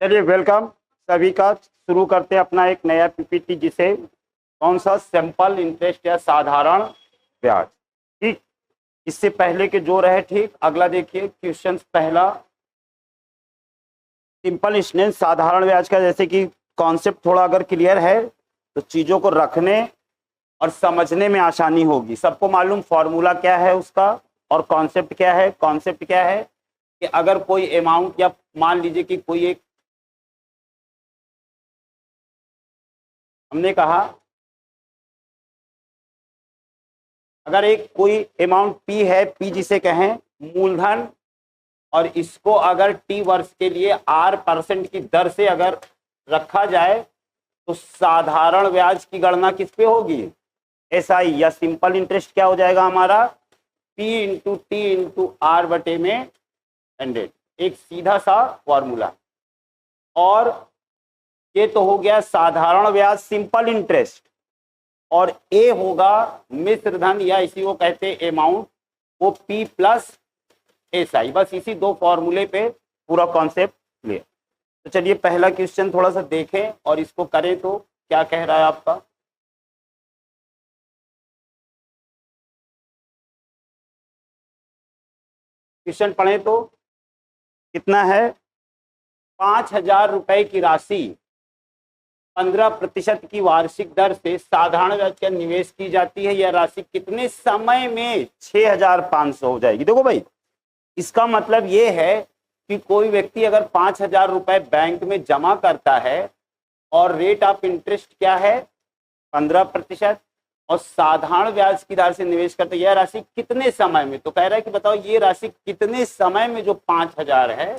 चलिए वेलकम सभी का। शुरू करते हैं अपना एक नया पीपीटी, जिसे कौन सा सिंपल इंटरेस्ट या साधारण ब्याज। ठीक, इससे पहले के जो रहे ठीक। अगला देखिए क्वेश्चन पहला, सिंपल इंटरेस्ट साधारण ब्याज का। जैसे कि कॉन्सेप्ट थोड़ा अगर क्लियर है तो चीजों को रखने और समझने में आसानी होगी। सबको मालूम फॉर्मूला क्या है उसका और कॉन्सेप्ट क्या है। कॉन्सेप्ट क्या है कि अगर कोई अमाउंट, या मान लीजिए कि कोई एक, हमने कहा अगर एक कोई अमाउंट पी है, पी जिसे कहें मूलधन, और इसको अगर टी वर्ष के लिए R% की दर से अगर रखा जाए तो साधारण ब्याज की गणना किस पे होगी? एसआई या सिंपल इंटरेस्ट क्या हो जाएगा हमारा? P into T into R बटे में 100। एक सीधा सा फॉर्मूला। और ये तो हो गया साधारण ब्याज, सिंपल इंटरेस्ट। और ए होगा मिश्र धन, या इसी को कहते अमाउंट, वो P प्लस एसआई। बस इसी दो फॉर्मूले पे पूरा कॉन्सेप्ट क्लियर। तो चलिए पहला क्वेश्चन थोड़ा सा देखें और इसको करें तो क्या कह रहा है आपका। क्वेश्चन पढ़ें तो कितना है? 5,000 रुपए की राशि 15% की वार्षिक दर से साधारण ब्याज का निवेश की जाती है। यह राशि कितने समय में 6,500 हो जाएगी? देखो भाई, इसका मतलब ये है कि कोई व्यक्ति अगर 5,000 रुपए बैंक में जमा करता है और रेट ऑफ इंटरेस्ट क्या है? 15%, और साधारण ब्याज की दर से निवेश करते, यह राशि कितने समय में? तो कह रहा है कि बताओ ये राशि कितने समय में जो 5,000 है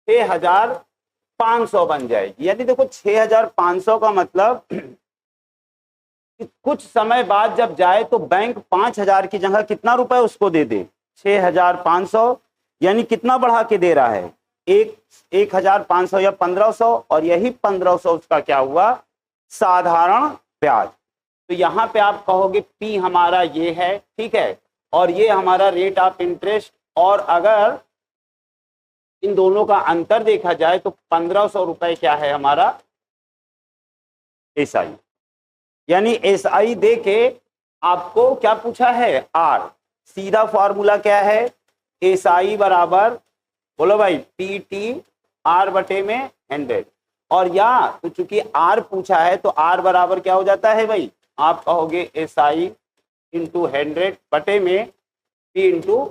6,500 बन जाएगी। यानी देखो 6,500 का मतलब कि कुछ समय बाद जब जाए तो बैंक 5,000 की जगह कितना रुपए उसको दे दे? 6,500। यानी कितना बढ़ा के दे रहा है? 1,500 या 1,500, और यही 1,500 उसका क्या हुआ? साधारण ब्याज। तो यहाँ पे आप कहोगे पी हमारा ये है, ठीक है, और ये हमारा रेट ऑफ इंटरेस्ट। और अगर इन दोनों का अंतर देखा जाए तो 1,500 रुपए क्या है हमारा? एसआई। यानी एसआई दे के आपको क्या पूछा है? आर। सीधा फॉर्मूला क्या है? एसआई बराबर, बोलो भाई, टी टी आर बटे में 100। और या तो चूंकि आर पूछा है तो आर बराबर क्या हो जाता है भाई? आप कहोगे एसआई इंटू 100 बटे में पी इंटू।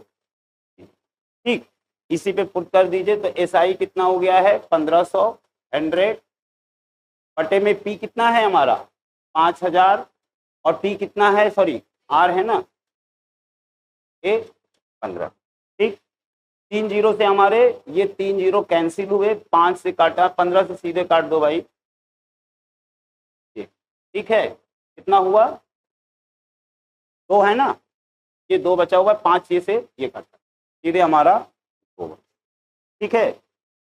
ठीक, इसी पे पुट कर दीजिए तो एसआई कितना हो गया है? 1,500। 100 बटे में पी कितना है हमारा? 5,000। और टी कितना है? सॉरी, आर है ना, ए 15। ठीक, 3 जीरो से हमारे ये 3 जीरो कैंसिल हुए, 5 से काटा, 15 से सीधे काट दो भाई। ठीक है, कितना हुआ? 2 है ना, ये 2 बचा हुआ, 5 ये से ये काटा, सीधे हमारा 2। ठीक है,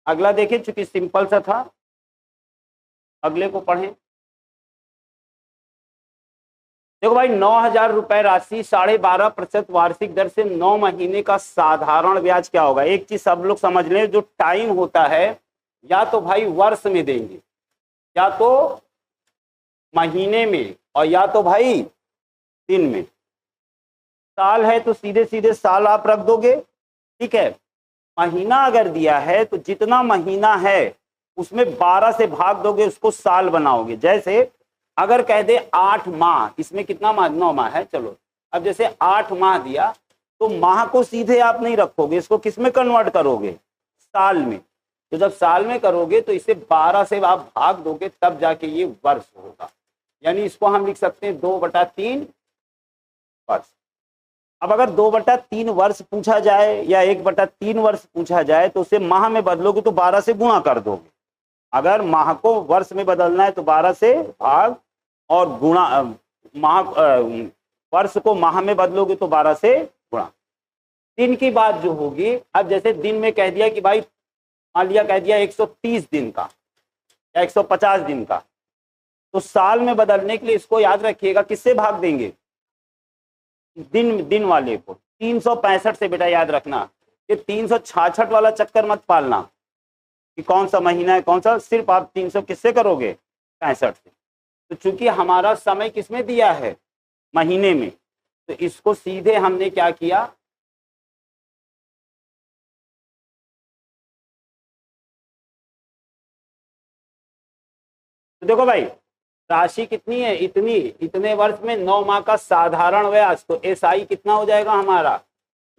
अगला देखिए, चूंकि सिंपल सा था, अगले को पढ़ें। देखो भाई, 9,000 रुपए राशि 12.5% वार्षिक दर से 9 महीने का साधारण ब्याज क्या होगा? एक चीज सब लोग समझ लें, जो टाइम होता है या तो भाई वर्ष में देंगे, या तो महीने में, और या तो भाई दिन में। साल है तो सीधे सीधे साल आप रख दोगे। ठीक है, महीना अगर दिया है तो जितना महीना है उसमें 12 से भाग दोगे, उसको साल बनाओगे। जैसे अगर कह दे 8 माह, इसमें कितना माह? 9 माह है। चलो, अब जैसे 8 माह दिया तो माह को सीधे आप नहीं रखोगे, इसको किस में कन्वर्ट करोगे? साल में। तो जब साल में करोगे तो इसे 12 से आप भाग दोगे, तब जाके ये वर्ष होगा। यानी इसको हम लिख सकते हैं 2/3 वर्ष। अब अगर 2/3 वर्ष पूछा जाए या 1/3 वर्ष पूछा जाए तो उसे माह में बदलोगे तो 12 से गुणा कर दोगे। अगर माह को वर्ष में बदलना है तो 12 से भाग, और गुणा माह, वर्ष को माह में बदलोगे तो 12 से गुणा। दिन की बात जो होगी, अब जैसे दिन में कह दिया कि भाई, मान लिया कह दिया 130 दिन का या 150 दिन का, तो साल में बदलने के लिए इसको याद रखिएगा किससे भाग देंगे? दिन वाले को। 365 से बेटा याद रखना, ये 366 वाला चक्कर मत पालना। कि कौन सा महीना है कौन सा, सिर्फ आप 300 किससे करोगे, 65 से। तो चूंकि हमारा समय किसमें दिया है, महीने में, तो इसको सीधे हमने क्या किया, तो देखो भाई राशि कितनी है, इतनी, इतने वर्ष में 9 माह का साधारण व्याज, तो एसआई कितना हो जाएगा हमारा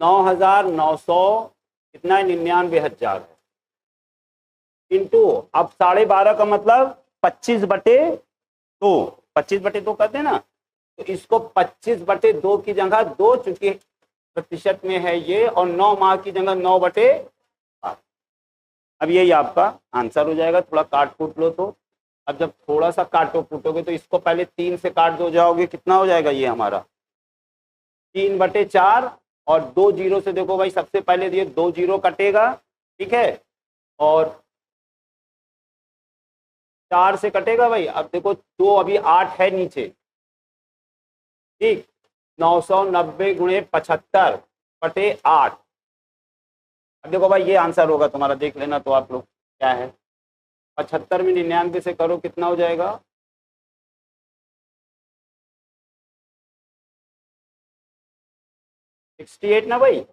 9,900 कितना है, 99,000 है, इंटू अब 12.5 का मतलब 25/2, 25/2 कहते हैं ना, तो इसको 25/2 की जगह 2, चूंकि प्रतिशत में है ये, और 9 माह की जगह 9/8। अब यही आपका आंसर हो जाएगा। थोड़ा काट कूट लो तो, अब जब थोड़ा सा काटो फूटोगे तो इसको पहले 3 से काट दो जाओगे, कितना हो जाएगा ये हमारा 3/4, और 2 जीरो से देखो भाई, सबसे पहले ये 2 जीरो कटेगा, ठीक है, और 4 से कटेगा भाई। अब देखो 2 अभी 8 है नीचे, ठीक, 990 गुणे 75/8। अब देखो भाई ये आंसर होगा तुम्हारा, देख लेना तो आप लोग क्या है, 75 में 99 से करो कितना हो जाएगा, 68 ना भाई।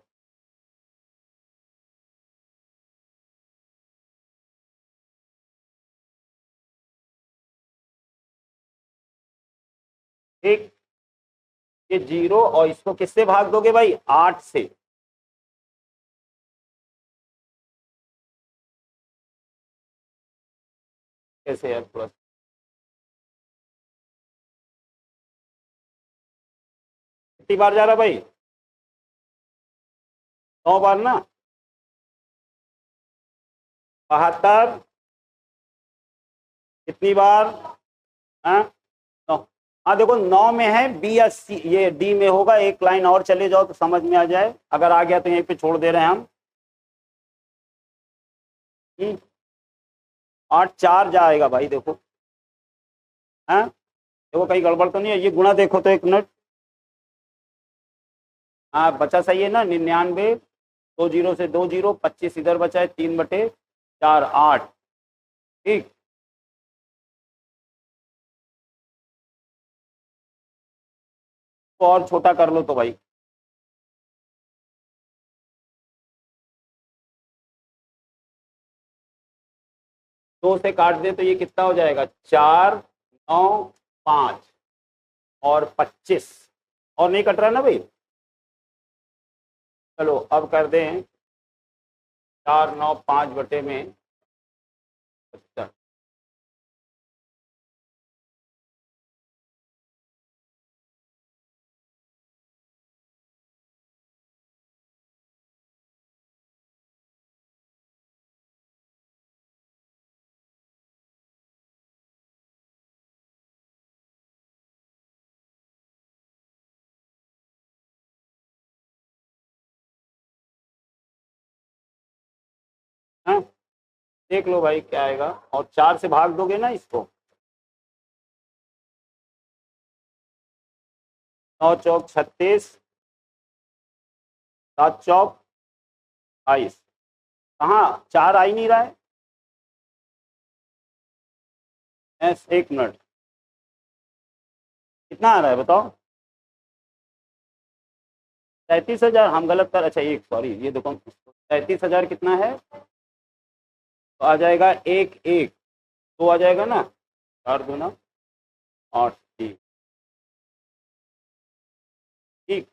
ठीक, ये 0 और इसको किससे भाग दोगे भाई, 8 से, कैसे यार, थोड़ा कितनी बार जा रहा भाई, 9 बार ना, 72 कितनी बार, हाँ 9, हाँ देखो 9 में है बी या सी, ये डी में होगा, एक लाइन और चले जाओ तो समझ में आ जाए, अगर आ गया तो यहीं पे छोड़ दे रहे हैं हम। 8 4 जाएगा भाई, देखो, हाँ देखो कहीं गड़बड़ तो नहीं है, ये गुणा देखो तो, एक मिनट, हाँ बचा सही है ना, 99, 2 जीरो से 2 जीरो, 25 इधर बचा है, 3/4 8, ठीक, तो और छोटा कर लो तो भाई, 2 से काट दे तो ये कितना हो जाएगा, 4 9 5 और 25, और नहीं कट रहा ना भाई, चलो अब कर दें 4 9 5 बटे में 75। हाँ देख लो भाई क्या आएगा, और 4 से भाग दोगे ना इसको, 9 चौक 36, 7 चौक 22, कहाँ 4 आ ही नहीं रहा है, एक मिनट, कितना आ रहा है बताओ, 37,000, हम गलत कर, अच्छा एक सॉरी, ये देखो 37,000 कितना है, तो आ जाएगा 1 1, तो आ जाएगा ना, 4 दूना 8, ठीक ठीक,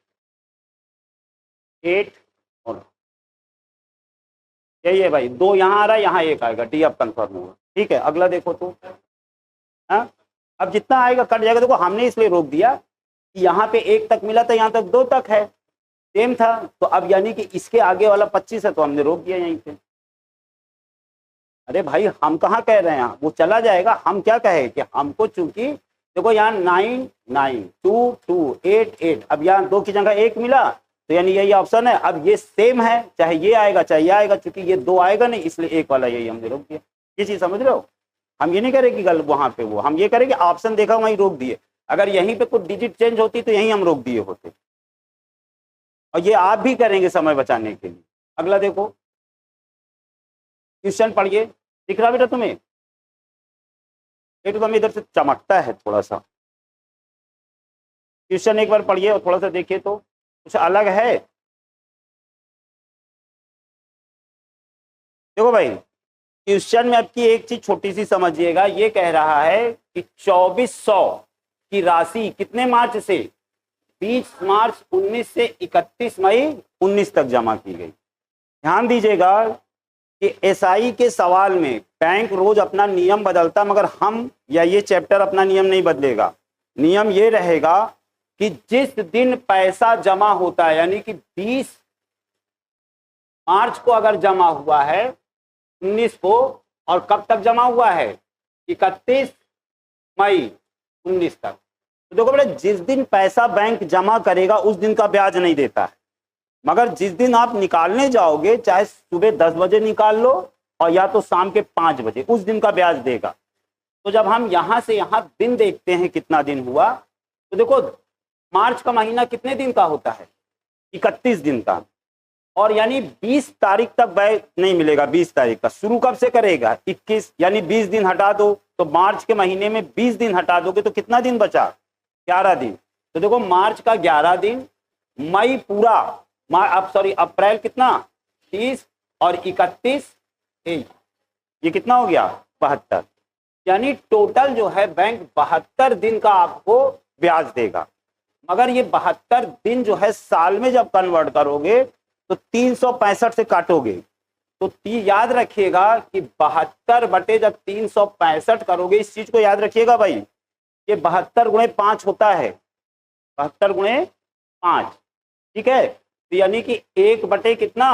8, और यही है भाई, 2 यहाँ आ रहा है, यहाँ 1 आएगा, डी अब कंफर्म होगा, ठीक है, अगला देखो तो, हाँ अब जितना आएगा कट जाएगा, देखो हमने इसलिए रोक दिया कि यहाँ पे 1 तक मिला था, यहाँ तक 2 तक है, सेम था, तो अब यानी कि इसके आगे वाला 25 है, तो हमने रोक दिया यहीं पे। अरे भाई हम कहाँ कह रहे हैं, वो चला जाएगा, हम क्या कहे कि हमको चूंकि देखो यहाँ 9 9 2 2 8 8, अब यहाँ 2 की जगह 1 मिला, तो यानी यही ऑप्शन है, अब ये सेम है, चाहे ये आएगा चाहे ये आएगा, चूंकि ये 2 आएगा नहीं, इसलिए 1 वाला यही हमने रोक दिया। ये चीज समझ रहे हो, हम ये नहीं करें कि गलत वहां पे, वो हम ये करें कि ऑप्शन देखा वहीं रोक दिए, अगर यहीं पे कुछ डिजिट चेंज होती तो यहीं हम रोक दिए होते, और ये आप भी करेंगे समय बचाने के लिए। अगला देखो, क्वेश्चन पढ़िए, दिख रहा बेटा तुम्हें? एकदम इधर से चमकता है थोड़ा सा। क्वेश्चन एक बार पढ़िए और थोड़ा सा देखिए तो कुछ अलग है। देखो भाई, क्वेश्चन में आपकी एक चीज छोटी सी समझिएगा, ये कह रहा है कि 2400 की राशि कितने मार्च से, 20 मार्च 19 से 31 मई 19 तक जमा की गई। ध्यान दीजिएगा कि एसआई के सवाल में बैंक रोज अपना नियम बदलता, मगर हम या ये चैप्टर अपना नियम नहीं बदलेगा। नियम ये रहेगा कि जिस दिन पैसा जमा होता है, यानी कि 20 मार्च को अगर जमा हुआ है 19 को, और कब तक जमा हुआ है, 31 मई 19 तक, तो देखो बेटा, जिस दिन पैसा बैंक जमा करेगा उस दिन का ब्याज नहीं देता है, मगर जिस दिन आप निकालने जाओगे, चाहे सुबह 10 बजे निकाल लो और या तो शाम के 5 बजे, उस दिन का ब्याज देगा। तो जब हम यहां से यहां दिन देखते हैं कितना दिन हुआ, तो देखो मार्च का महीना कितने दिन का होता है, 31 दिन का, और यानी 20 तारीख तक ब्याज नहीं मिलेगा। 20 तारीख का शुरू कब से करेगा, 21, यानी 20 दिन हटा दो, तो मार्च के महीने में 20 दिन हटा दोगे तो कितना दिन बचा, 11 दिन। तो देखो मार्च का 11 दिन, मई पूरा, अप्रैल कितना 30 और 31 ये कितना हो गया 72, यानी टोटल जो है बैंक 72 दिन का आपको ब्याज देगा। मगर ये 72 दिन जो है साल में जब कन्वर्ट करोगे तो 365 से काटोगे, तो याद रखिएगा कि 72 बटे जब 365 करोगे, इस चीज को याद रखिएगा भाई, ये 72 गुणे 5 होता है, 72 गुणे 5, ठीक है। तो यानी कि 1 बटे कितना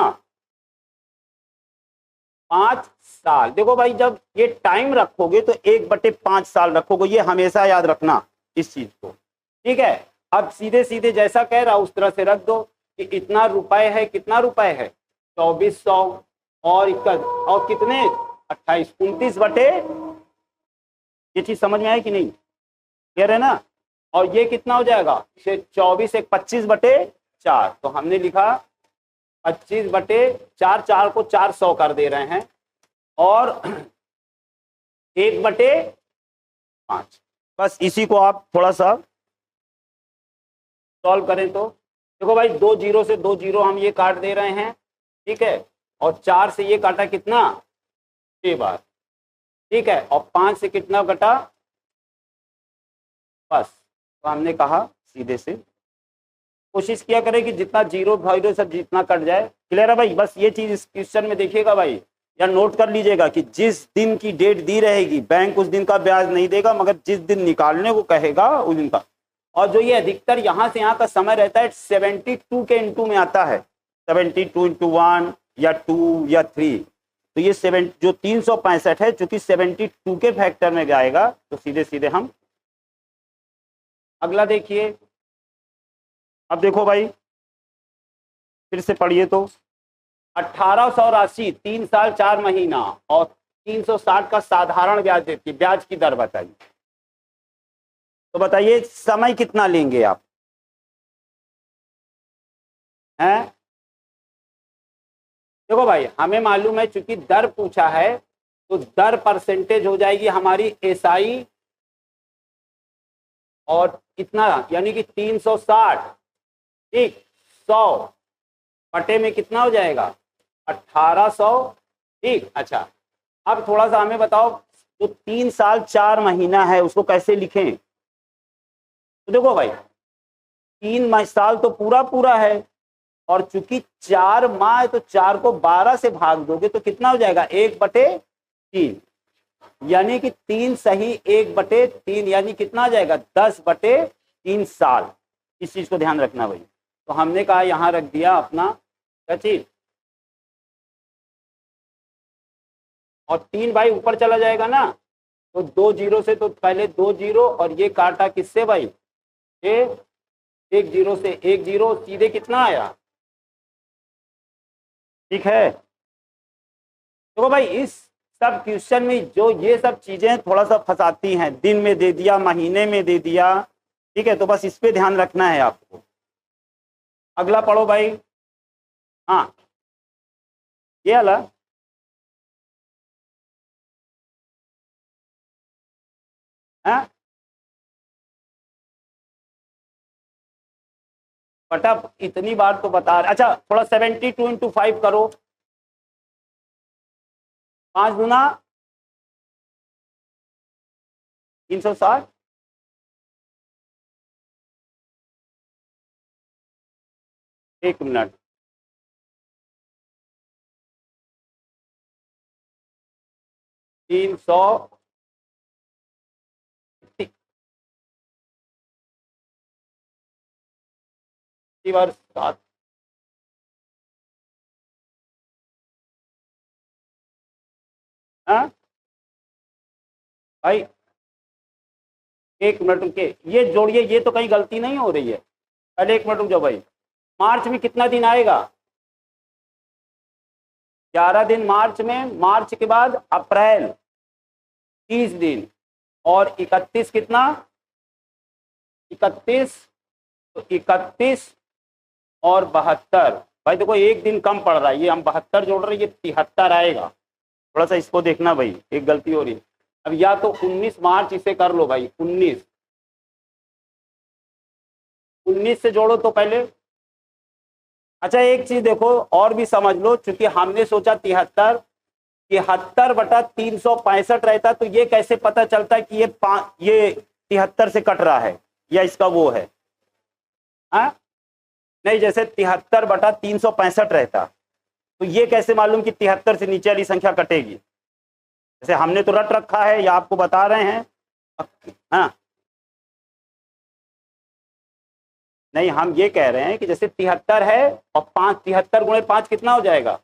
5 साल। देखो भाई, जब ये टाइम रखोगे तो 1 बटे 5 साल रखोगे, ये हमेशा याद रखना इस चीज को, ठीक है। अब सीधे सीधे जैसा कह रहा उस तरह से रख दो कि इतना रुपए है, कितना रुपए है 2400 और कितने 28, 29 बटे, ये चीज समझ में आई कि नहीं, क्लियर है ना। और ये कितना हो जाएगा 24 एक 25 बटे 4, तो हमने लिखा 25 बटे 4, 4 को 400 कर दे रहे हैं, और 1 बटे 5। बस इसी को आप थोड़ा सा सॉल्व करें तो देखो भाई, 2 जीरो से 2 जीरो हम ये काट दे रहे हैं, ठीक है, और 4 से ये काटा कितना 6 बार, ठीक है, और 5 से कितना कटा, बस। तो हमने कहा सीधे से कोशिश किया करें कि जितना जीरो भाई सब जितना कट जाए, क्लियर है भाई। बस ये चीज इस क्वेश्चन में देखिएगा भाई, या नोट कर लीजिएगा कि जिस दिन की डेट दी रहेगी बैंक उस दिन का ब्याज नहीं देगा, मगर जिस दिन निकालने को कहेगा उस दिन का। और जो ये अधिकतर यहाँ से यहाँ का समय रहता है 72 के इंटू में आता है, 72 इंटू 1 या 2 या 3, तो ये जो 365 है चूंकि 72 के फैक्टर में जाएगा, तो सीधे सीधे हम अगला देखिए। अब देखो भाई फिर से पढ़िए तो 1800 राशि 3 साल 4 महीना और 360 का साधारण ब्याज देती है, ब्याज की दर बताइए। तो बताइए समय कितना लेंगे आप, हैं? देखो भाई, हमें मालूम है चूंकि दर पूछा है तो दर परसेंटेज हो जाएगी हमारी एसआई, और कितना, यानी कि 360, ठीक, 100 बटे में कितना हो जाएगा 1800, ठीक। अच्छा, अब थोड़ा सा हमें बताओ, तो 3 साल 4 महीना है उसको कैसे लिखें। तो देखो भाई, 3 साल तो पूरा पूरा है, और चूंकि 4 माह है तो 4 को 12 से भाग दोगे तो कितना हो जाएगा 1/3, यानी कि 3 सही 1/3, यानी कितना आ जाएगा 10/3 साल। इस चीज को ध्यान रखना भाई। तो हमने कहा यहां रख दिया अपना क्या चीज, और 3 भाई ऊपर चला जाएगा ना, तो 2 जीरो से, तो पहले 2 जीरो और ये काटा किससे भाई, ये 1 जीरो से 1 जीरो, सीधे कितना आया, ठीक है। देखो भाई, इस सब क्वेश्चन में जो ये सब चीजें थोड़ा सा फंसाती हैं, दिन में दे दिया, महीने में दे दिया, ठीक है, तो बस इस पे ध्यान रखना है आपको। अगला पढ़ो भाई, हाँ ये वाला हैं? बटा इतनी बार तो बता रहे। अच्छा थोड़ा 72 × 5 करो, 5 दूना 360। एक मिनट, 300 बार 7। हाँ भाई एक मिनट रुके, ये जोड़िए, ये तो कहीं गलती नहीं हो रही है। पहले एक मिनट रुक जाओ भाई। मार्च में कितना दिन आएगा? 11 दिन मार्च में, मार्च के बाद अप्रैल 30 दिन, और 31 कितना? 31, तो 31 और 72। भाई देखो एक दिन कम पड़ रहा है, ये हम 72 जोड़ रहे हैं, ये 73 आएगा। थोड़ा सा इसको देखना भाई, एक गलती हो रही है। अब या तो 19 मार्च इसे कर लो भाई, 19 से जोड़ो तो पहले। अच्छा एक चीज देखो और भी समझ लो, चूंकि हमने सोचा 73, 73/365 रहता, तो ये कैसे पता चलता है कि ये 73 से कट रहा है या इसका वो है? हाँ नहीं, जैसे 73/365 रहता, तो ये कैसे मालूम कि 73 से नीचे वाली संख्या कटेगी? जैसे हमने तो रट रखा है या आपको बता रहे हैं। हाँ नहीं, हम ये कह रहे हैं कि जैसे 73 है और 5, 73 × 5 कितना हो जाएगा?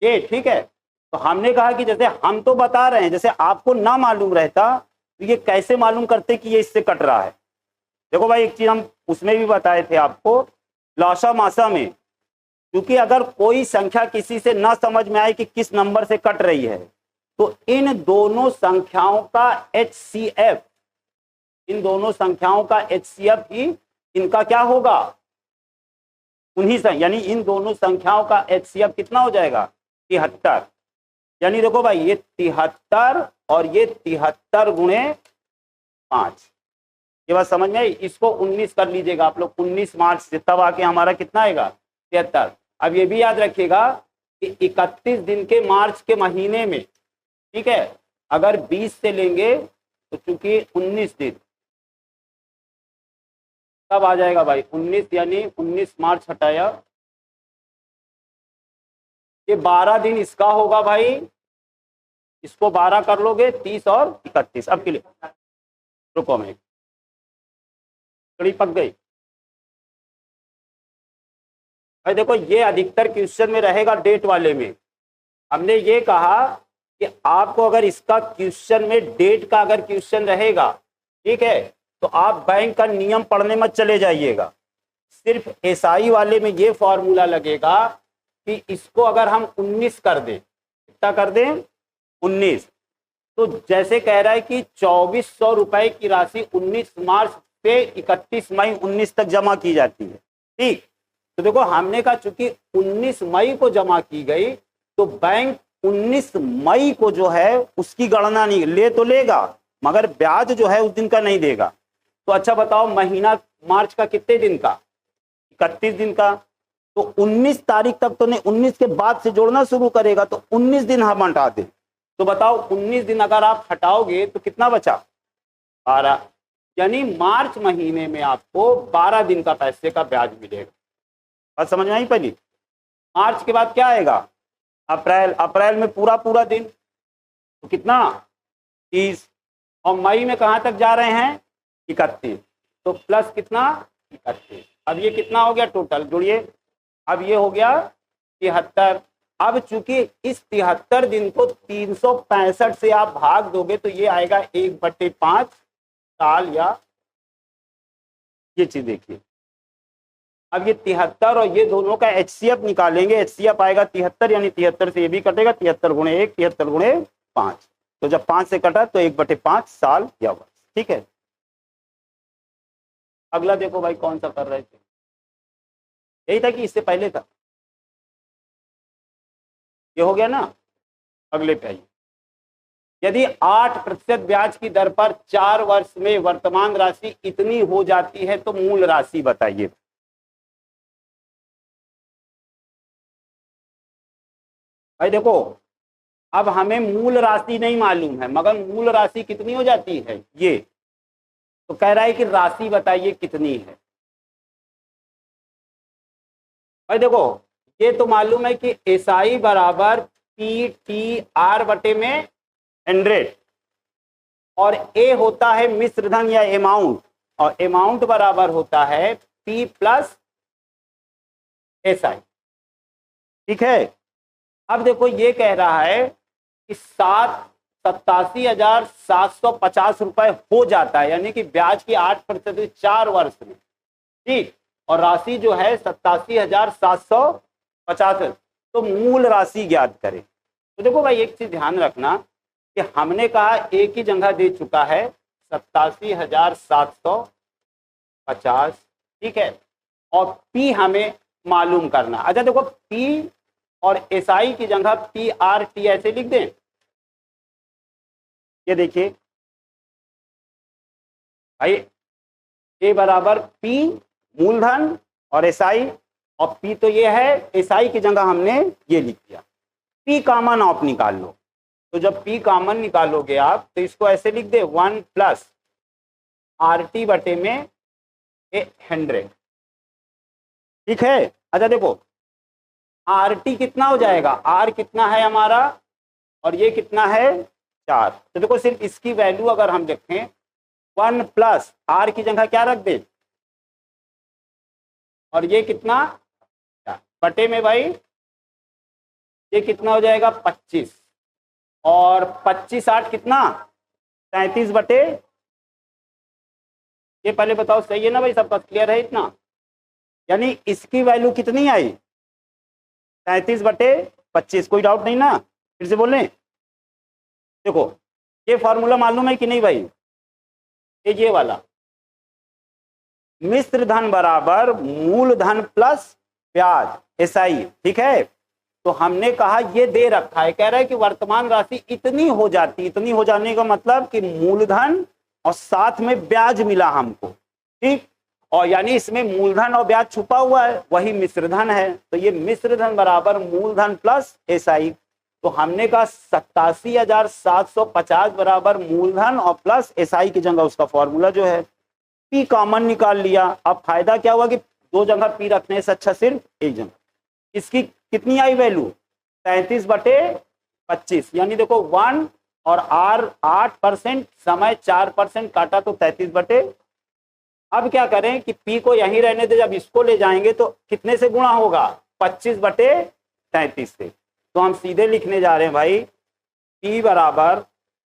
ये ठीक है। तो हमने कहा कि जैसे हम तो बता रहे हैं, जैसे आपको ना मालूम रहता तो ये कैसे मालूम करते कि ये इससे कट रहा है? देखो भाई एक चीज हम उसमें भी बताए थे आपको, लौसा मासा में, क्योंकि अगर कोई संख्या किसी से ना समझ में आए कि किस नंबर से कट रही है, तो इन दोनों संख्याओं का HCF, इन दोनों संख्याओं का HCF ही इनका क्या होगा? उन्हीं यानी इन दोनों संख्याओं का HCF कितना हो जाएगा? 73। यानी देखो भाई ये 73 और ये 73 × 5, ये बात समझ में आई? इसको 19 कर लीजिएगा आप लोग, 19 मार्च से, तब आके हमारा कितना आएगा? 73। अब ये भी याद रखिएगा कि 31 दिन के मार्च के महीने में, ठीक है, अगर 20 से लेंगे तो चूंकि 19 दिन तब आ जाएगा भाई 19, यानी 19 मार्च हटाया, ये 12 दिन इसका होगा भाई, इसको 12 कर लोगे, 30 और 31। अब के लिए रुको, मैं कड़ी पक गई भाई। देखो ये अधिकतर क्वेश्चन में रहेगा, डेट वाले में। हमने ये कहा कि आपको अगर इसका क्वेश्चन में डेट का अगर क्वेश्चन रहेगा, ठीक है, तो आप बैंक का नियम पढ़ने मत चले जाइएगा। सिर्फ एसआई वाले में ये फॉर्मूला लगेगा कि इसको अगर हम 19 कर दें, कितना कर दें? 19, तो जैसे कह रहा है कि 2400 रुपए की राशि 19 मार्च से 31 मई 19 तक जमा की जाती है, ठीक। तो देखो हमने कहा चूंकि 19 मई को जमा की गई, तो बैंक 19 मई को जो है उसकी गणना नहीं ले, तो लेगा मगर ब्याज जो है उस दिन का नहीं देगा। तो अच्छा बताओ महीना मार्च का कितने दिन का? 31 दिन का। तो 19 तारीख तक तो नहीं, 19 के बाद से जोड़ना शुरू करेगा, तो 19 दिन हम हटा दें, तो बताओ 19 दिन अगर आप हटाओगे तो कितना बचा? 12। यानी मार्च महीने में आपको 12 दिन का पैसे का ब्याज मिलेगा। बात समझ में आई? पहली मार्च के बाद क्या आएगा? अप्रैल। अप्रैल में पूरा पूरा दिन, तो कितना? 30। और मई में कहां तक जा रहे हैं? 31, तो प्लस कितना? 31। अब ये कितना हो गया टोटल? जोड़िए, अब ये हो गया 73। अब चूंकि इस 73 दिन को 365 से आप भाग दोगे तो ये आएगा 1/5 साल, या ये चीज देखिए। अब ये 73 और ये दोनों का HCF निकालेंगे, HCF आएगा 73, यानी 73 से ये भी कटेगा, 73 × 1, 73 × 5, तो जब 5 से कटा तो 1/5 साल या वर्ष, ठीक है। अगला देखो भाई कौन सा कर रहे थे, यही था कि इससे पहले था, ये हो गया ना। अगले पे आइए, यदि 8% ब्याज की दर पर 4 वर्ष में वर्तमान राशि इतनी हो जाती है तो मूल राशि बताइए। भाई देखो, अब हमें मूल राशि नहीं मालूम है, मगर मूल राशि कितनी हो जाती है ये, तो कह रहा है कि राशि बताइए कितनी है। भाई देखो, ये तो मालूम है कि एसआई बराबर पी टी आर बटे में 100, और ए होता है मिश्रधन या अमाउंट, और अमाउंट बराबर होता है पी प्लस एसआई। ठीक है। अब देखो ये कह रहा है कि 87,750 रुपए हो जाता है, यानी कि ब्याज की 8% 4 वर्ष में। ठीक, और राशि जो है 87,750 है। तो मूल राशि ज्ञात करें। तो देखो भाई, एक चीज ध्यान रखना कि हमने कहा एक ही जगह दे चुका है 87,750। ठीक है, और पी हमें मालूम करना। अच्छा देखो, पी और एसआई की जगह पी आर टी ऐसे लिख दें। ये देखिए भाई, ए बराबर पी मूलधन और एसआई, और पी तो ये है, एसआई की जगह हमने ये लिख दिया। पी कॉमन आप निकाल लो, तो जब पी कॉमन निकालोगे आप तो इसको ऐसे लिख दे 1 प्लस आर टी बटे में 100। ठीक है। अच्छा देखो, आर टी कितना हो जाएगा, आर कितना है हमारा और ये कितना है 4। तो देखो सिर्फ इसकी वैल्यू अगर हम देखें 1 प्लस आर की जगह क्या रख दे, और ये कितना बटे में भाई ये कितना हो जाएगा 25, और 25 8 कितना 33 बटे, ये पहले बताओ सही है ना भाई, सबका क्लियर है इतना। यानी इसकी वैल्यू कितनी आई 33/25, कोई डाउट नहीं ना, फिर से बोलें। देखो ये फॉर्मूला मालूम है कि नहीं भाई, ये वाला मिश्र धन बराबर मूलधन प्लस ब्याज एसआई। ठीक है, तो हमने कहा ये दे रखा है, कह रहा है कि वर्तमान राशि इतनी हो जाती, इतनी हो जाने का मतलब कि मूलधन और साथ में ब्याज मिला हमको। ठीक, और यानी इसमें मूलधन और ब्याज छुपा हुआ है, वही मिश्रधन है। तो ये मिश्रधन बराबर मूलधन प्लस एसआई। तो हमने कहा 87,750 बराबर मूलधन और प्लस एसआई की जगह उसका फॉर्मूला जो है पी कॉमन निकाल लिया। अब फायदा क्या हुआ कि दो जगह पी रखने से अच्छा सिर्फ एक जगह। इसकी कितनी आई वैल्यू 33/25, यानी देखो 1 और आर 8%, समय 4% काटा तो 33 अब क्या करें कि पी को यहीं रहने दे, जब इसको ले जाएंगे तो कितने से गुणा होगा 25/33 से। तो हम सीधे लिखने जा रहे हैं भाई पी बराबर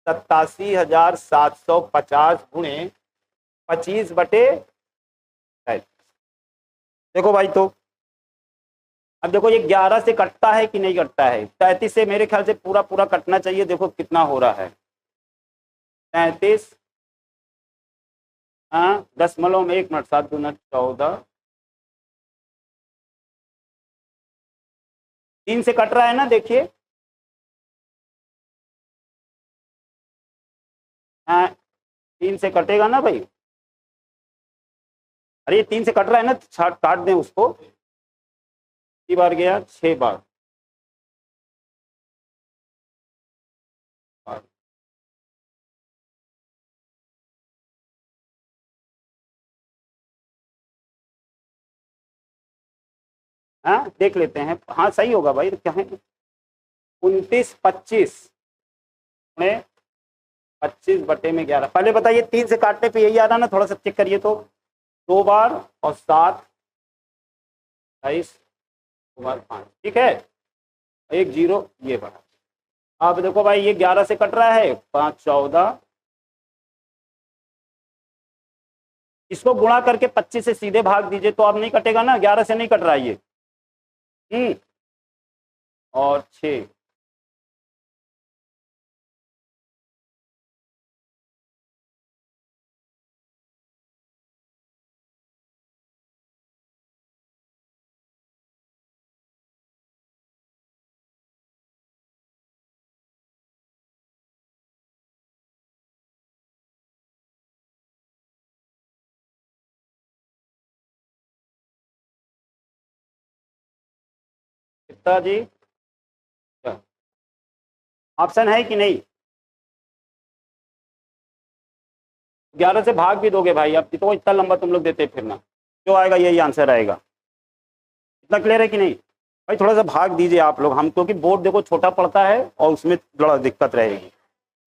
87,750 गुणे 25/33। देखो भाई, तो अब देखो ये 11 से कटता है कि नहीं कटता है, 33 से मेरे ख्याल से पूरा पूरा कटना चाहिए। देखो कितना हो रहा है 33, हाँ 10.1 मिनट 7×2 = 14, 3 से कट रहा है ना, देखिए। हाँ 3 से कटेगा ना भाई, अरे ये 3 से कट रहा है ना, काट दें उसको। कितनी बार गया 6 बार। हाँ देख लेते हैं, हाँ सही होगा भाई, क्या है 29/25 पहले बताइए 3 से काटने पे यही आ रहा ना, थोड़ा सा चेक करिए तो 2 बार और 7 28 2 बार 5। ठीक है, 1 0 ये बड़ा। अब देखो भाई ये 11 से कट रहा है 5 14, इसको गुणा करके 25 से सीधे भाग दीजिए तो अब नहीं कटेगा ना, 11 से नहीं कट रहा है ये। और 6 कितना जी? ऑप्शन है कि नहीं? 11 से भाग भी दोगे भाई, अब तो इतना लंबा तुम लोग देते फिर ना, जो आएगा यही आंसर आएगा। इतना क्लियर है कि नहीं भाई? थोड़ा सा भाग दीजिए आप लोग, हम क्योंकि बोर्ड देखो छोटा पड़ता है और उसमें थोड़ा दिक्कत रहेगी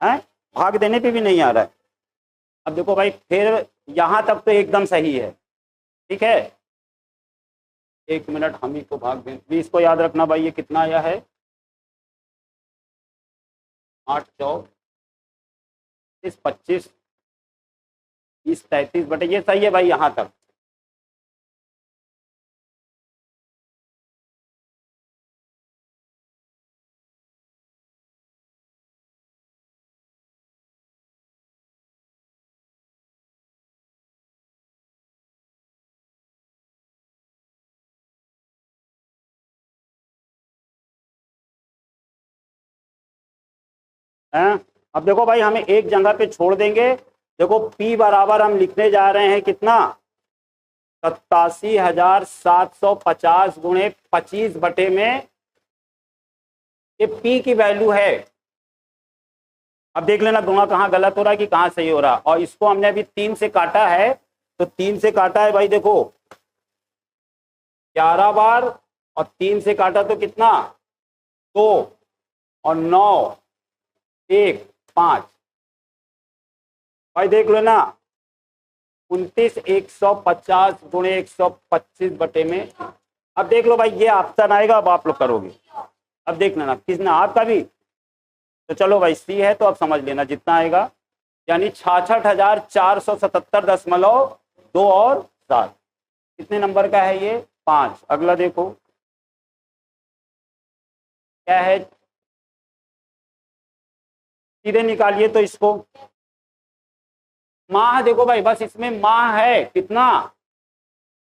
है, भाग देने पे भी नहीं आ रहा है। अब देखो भाई फिर यहाँ तक तो एकदम सही है, ठीक है। 1 मिनट हम ही को भाग दें, 20 को याद रखना भाई, ये कितना आया है? 8 4 25 20 33 बटे, ये सही है भाई यहाँ तक। हैं? अब देखो भाई हमें एक जगह पे छोड़ देंगे, देखो P बराबर हम लिखने जा रहे हैं कितना? 87,750 गुणे 25 बटे में, ये P की वैल्यू है। अब देख लेना गुणा कहाँ गलत हो रहा है कि कहाँ सही हो रहा है। और इसको हमने अभी 3 से काटा है, तो 3 से काटा है भाई देखो 11 बार, और 3 से काटा तो कितना? 2 और 9 1 5 भाई देख लो ना, 29,150 गुणे 125 बटे में। अब देख लो भाई ये ऑप्शन आएगा, अब आप लोग करोगे, अब देख लेना किसने, आपका भी। तो चलो भाई सी है तो अब समझ लेना जितना आएगा, यानी 66,477.2 और 7। कितने नंबर का है ये? 5। अगला देखो क्या है, सीधे निकालिए तो इसको। माह देखो भाई, बस इसमें माह है कितना,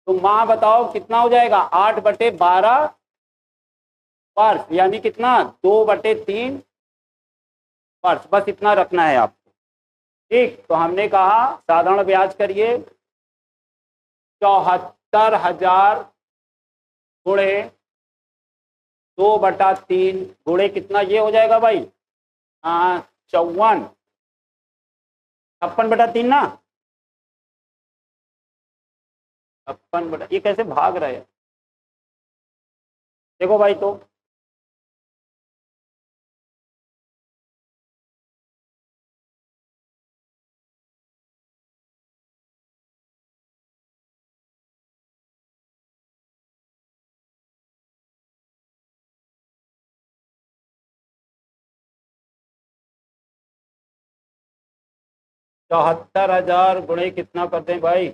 तो माह बताओ कितना हो जाएगा? 8 बटे 12 वर्ष, यानी कितना? 2 बटे 3 वर्ष, बस इतना रखना है आपको, ठीक। तो हमने कहा साधारण ब्याज करिए 74,000 गुणे 2 बटा 3 गुणे कितना ये हो जाएगा भाई? 54, 56 बटा 3 ना, 56 बटा, ये कैसे भाग रहे हैं देखो भाई, तो चौहत्तर हजार गुणे कितना करते हैं भाई?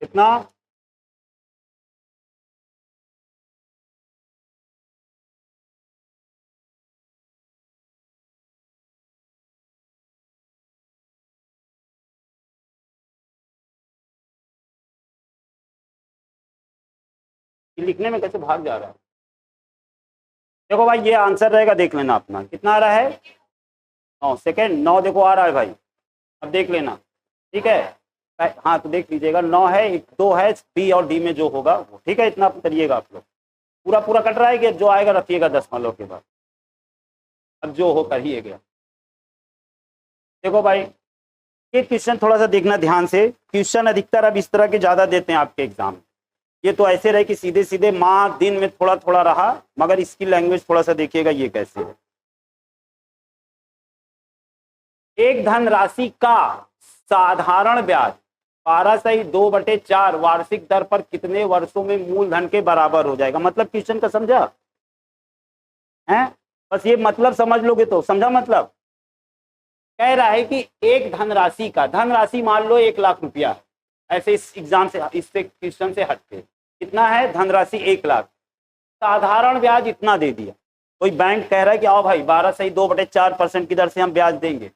कितना? लिखने में कैसे भाग जा रहा है? देखो भाई ये आंसर रहेगा, देख लेना अपना कितना आ रहा है? 9 सेकेंड, 9 देखो आ रहा है भाई, अब देख लेना, ठीक है। हाँ तो देख लीजिएगा, 9 है, 2 है बी और डी में जो होगा वो, ठीक है। इतना करिएगा आप लोग, पूरा पूरा कट रहा है कि जो आएगा रखिएगा दशमलव के बाद, अब जो हो कर ही गया। देखो भाई ये क्वेश्चन थोड़ा सा देखना ध्यान से, क्वेश्चन अधिकतर अब इस तरह के ज्यादा देते हैं आपके एग्जाम में। ये तो ऐसे रहे कि सीधे सीधे माह दिन में थोड़ा थोड़ा रहा, मगर इसकी लैंग्वेज थोड़ा सा देखिएगा ये कैसे है। एक धनराशि का साधारण ब्याज 12/2/4 वार्षिक दर पर कितने वर्षों में मूलधन के बराबर हो जाएगा? मतलब क्वेश्चन का समझा है? बस ये मतलब समझ लोगे तो समझा मतलब। कह रहा है कि एक धनराशि का, धनराशि मान लो 1 लाख रुपया, ऐसे इस एग्जाम से, इससे क्वेश्चन से हटके कितना है धनराशि? 1 लाख, साधारण ब्याज इतना दे दिया। कोई बैंक कह रहा है कि आओ भाई 12/2/4% की दर से हम ब्याज देंगे,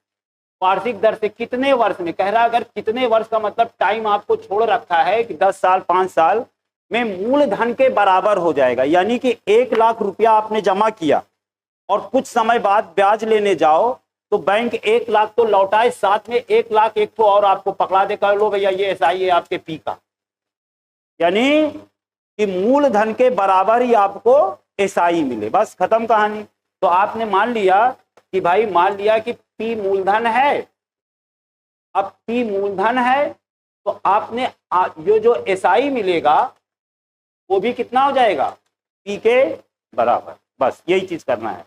वार्षिक दर से कितने वर्ष में? कह रहा है अगर कितने वर्ष का मतलब टाइम आपको छोड़ रखा है कि 10 साल 5 साल में मूलधन के बराबर हो जाएगा, यानी कि 1 लाख रुपया आपने जमा किया और कुछ समय बाद ब्याज लेने जाओ तो बैंक 1 लाख तो लौटाए, साथ में 1 लाख एक को और आपको पकड़ा दे, कर लो भैया ये SI है आपके पी का, यानी कि मूलधन के बराबर ही आपको SI मिले, बस खत्म कहानी। तो आपने मान लिया कि भाई, मान लिया कि पी मूलधन है। अब पी मूलधन है तो आपने जो SI मिलेगा वो भी कितना हो जाएगा, पी के बराबर, बस यही चीज करना है।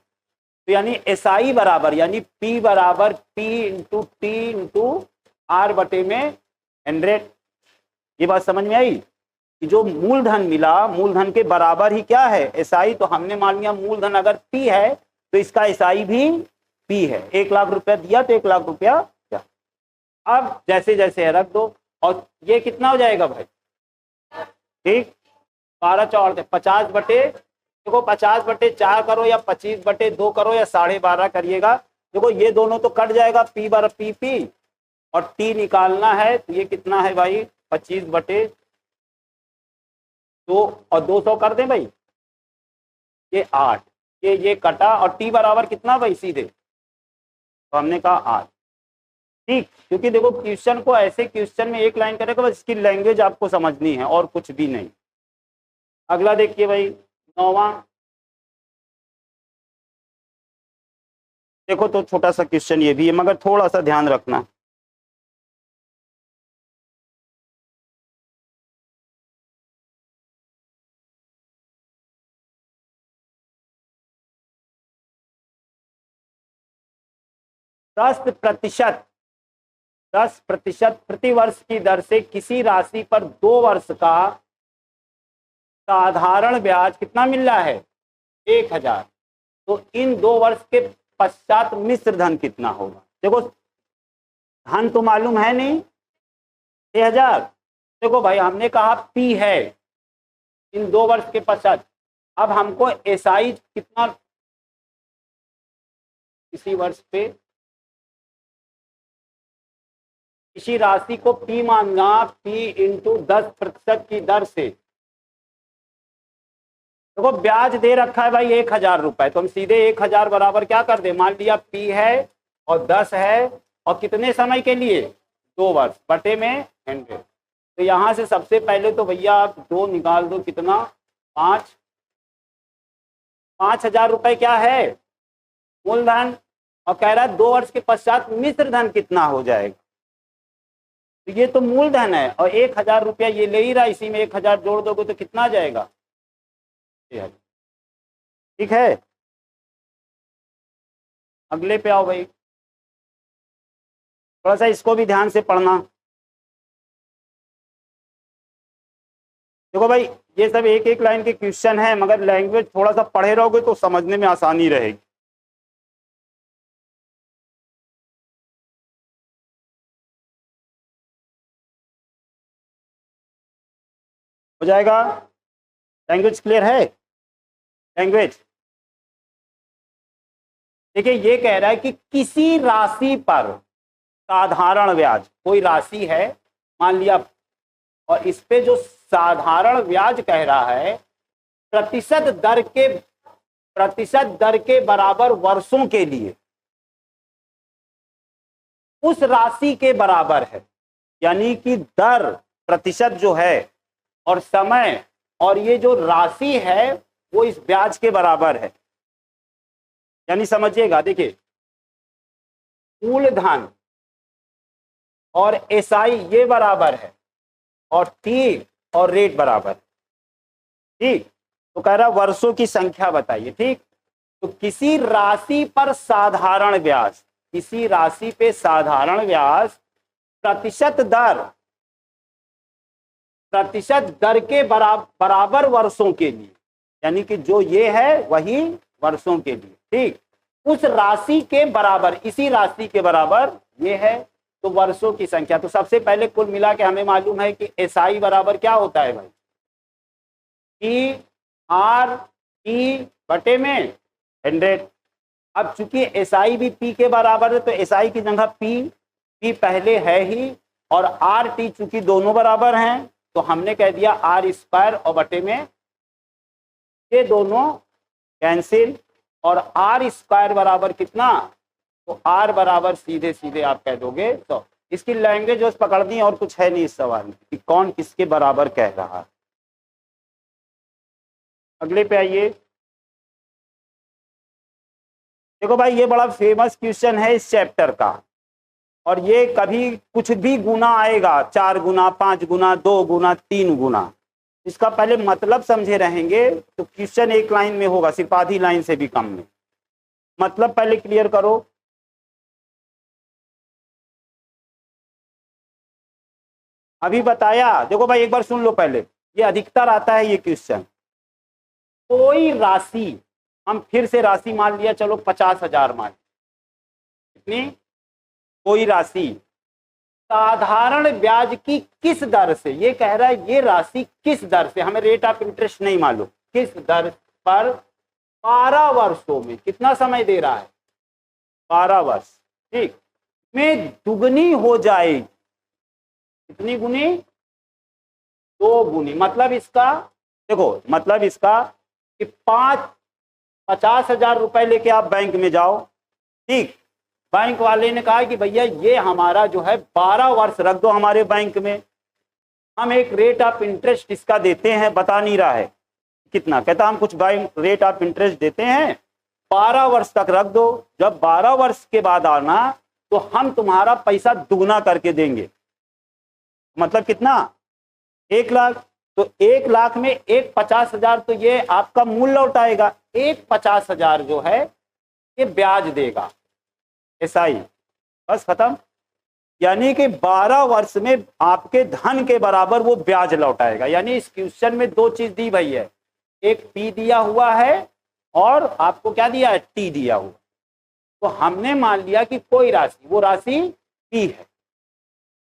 तो यानी SI बराबर, यानी P बराबर P into T into R बटे में 100। ये बात समझ में आई कि जो मूलधन मिला, मूलधन के बराबर ही क्या है, SI। तो हमने मान लिया मूलधन अगर P है तो इसका SI भी P है। 1 लाख रुपया दिया तो 1 लाख रुपया क्या। अब जैसे जैसे रख दो, और ये कितना हो जाएगा भाई, ठीक, 12 चौड़ 50 बटे, देखो 50 बटे 4 करो या 25 बटे 2 करो या 12.5 करिएगा, देखो ये दोनों तो कट जाएगा, P बार P और T निकालना है तो ये कितना है भाई, 25 बटे 2 और 200 कर दें भाई, ये 8, ये कटा, और T बराबर कितना भाई सीधे, तो हमने कहा 8, ठीक। क्योंकि देखो क्वेश्चन को ऐसे क्वेश्चन में एक लाइन करेगा, बस इसकी लैंग्वेज आपको समझनी है और कुछ भी नहीं। अगला देखिए भाई 9वां, देखो तो छोटा सा क्वेश्चन ये भी है, मगर थोड़ा सा ध्यान रखना। दस प्रतिशत प्रति वर्ष की दर से किसी राशि पर 2 वर्ष का साधारण ब्याज कितना मिल रहा है, 1000। तो इन 2 वर्ष के पश्चात मिश्र धन कितना होगा। देखो धन तो मालूम है नहीं, 6000। देखो भाई हमने कहा P है इन 2 वर्ष के पश्चात, अब हमको SI कितना इसी वर्ष पे, इसी राशि को P मानना, P इंटू 10% की दर से। देखो ब्याज दे रखा है भाई 1000 रुपए, तो हम सीधे 1000 बराबर क्या कर दे, मान लिया P है और 10 है और कितने समय के लिए, 2 वर्ष बटे में 100। तो यहां से सबसे पहले तो भैया आप 2 निकाल दो, कितना 5, 5000 रुपए क्या है मूलधन, और कह रहा है 2 वर्ष के पश्चात मिश्र धन कितना हो जाएगा। तो ये तो मूलधन है और 1000 रुपया ये ले ही रहा, इसी में 1000 जोड़ दोगे तो कितना जाएगा, ठीक है। अगले पे आओ भाई, थोड़ा सा इसको भी ध्यान से पढ़ना। देखो भाई ये सब एक एक लाइन के क्वेश्चन है, मगर लैंग्वेज थोड़ा सा पढ़े रहोगे तो समझने में आसानी रहेगी। हो जाएगा, लैंग्वेज क्लियर है, लैंग्वेज। देखिए ये कह रहा है कि किसी राशि पर साधारण ब्याज, कोई राशि है मान लिया, और इस पे जो साधारण ब्याज कह रहा है प्रतिशत दर के बराबर वर्षों के लिए उस राशि के बराबर है। यानी कि दर प्रतिशत जो है और समय और ये जो राशि है वो इस ब्याज के बराबर है। यानी समझिएगा, देखिए मूलधन और SI ये बराबर है और T और रेट बराबर, ठीक। तो कह रहा वर्षों की संख्या बताइए, ठीक। तो किसी राशि पर साधारण ब्याज, किसी राशि पे साधारण ब्याज प्रतिशत दर के बराबर वर्षों के लिए, यानी कि जो ये है वही वर्षों के लिए, ठीक। उस राशि के बराबर, इसी राशि के बराबर ये है, तो वर्षों की संख्या। तो सबसे पहले कुल मिला के हमें मालूम है कि SI बराबर क्या होता है भाई, T R T बटे में 100। अब चूंकि SI भी P के बराबर है तो SI की जगह P पहले है ही, और RT चूंकि दोनों बराबर हैं तो हमने कह दिया R² और बटे में ये दोनों कैंसिल, और आर स्क्वायर बराबर कितना, तो आर बराबर सीधे सीधे आप कह दोगे 100। इसकी लैंग्वेज बस पकड़नी और कुछ है नहीं इस सवाल में कि कौन किसके बराबर कह रहा है। अगले पे आइए। देखो भाई ये बड़ा फेमस क्वेश्चन है इस चैप्टर का, और ये कभी कुछ भी गुना आएगा, 4 गुना, 5 गुना, 2 गुना, 3 गुना, इसका पहले मतलब समझे रहेंगे तो क्वेश्चन एक लाइन में होगा, सिर्फ आधी लाइन से भी कम में। मतलब पहले क्लियर करो। अभी बताया, देखो भाई एक बार सुन लो पहले, ये अधिकतर आता है ये क्वेश्चन। कोई राशि, हम फिर से राशि मान लिया, चलो 50,000 मान, कितनी, कोई राशि साधारण ब्याज की किस दर से, ये कह रहा है ये राशि किस दर से, हमें रेट ऑफ इंटरेस्ट नहीं मालूम, किस दर पर 12 वर्षों में, कितना समय दे रहा है, 12 वर्ष, ठीक, में दुगनी हो जाएगी। कितनी गुनी, 2 गुनी। मतलब इसका, देखो मतलब इसका कि 50,000 रुपए लेके आप बैंक में जाओ, ठीक, बैंक वाले ने कहा कि भैया ये हमारा जो है 12 वर्ष रख दो हमारे बैंक में, हम एक रेट ऑफ इंटरेस्ट इसका देते हैं, बता नहीं रहा है कितना, कहता हम कुछ बैंक रेट ऑफ इंटरेस्ट देते हैं, 12 वर्ष तक रख दो, जब 12 वर्ष के बाद आना तो हम तुम्हारा पैसा दुगना करके देंगे। मतलब कितना, 1 लाख, तो 1 लाख में एक 50,000 तो ये आपका मूल लौटाएगा, एक 50,000 जो है ये ब्याज देगा, एसआई, बस खत्म। यानी कि 12 वर्ष में आपके धन के बराबर वो ब्याज लौटाएगा। यानी इस क्वेश्चन में 2 चीज दी भाई है, एक पी दिया हुआ है और आपको क्या दिया है, टी दिया हुआ। तो हमने मान लिया कि कोई राशि, वो राशि पी है,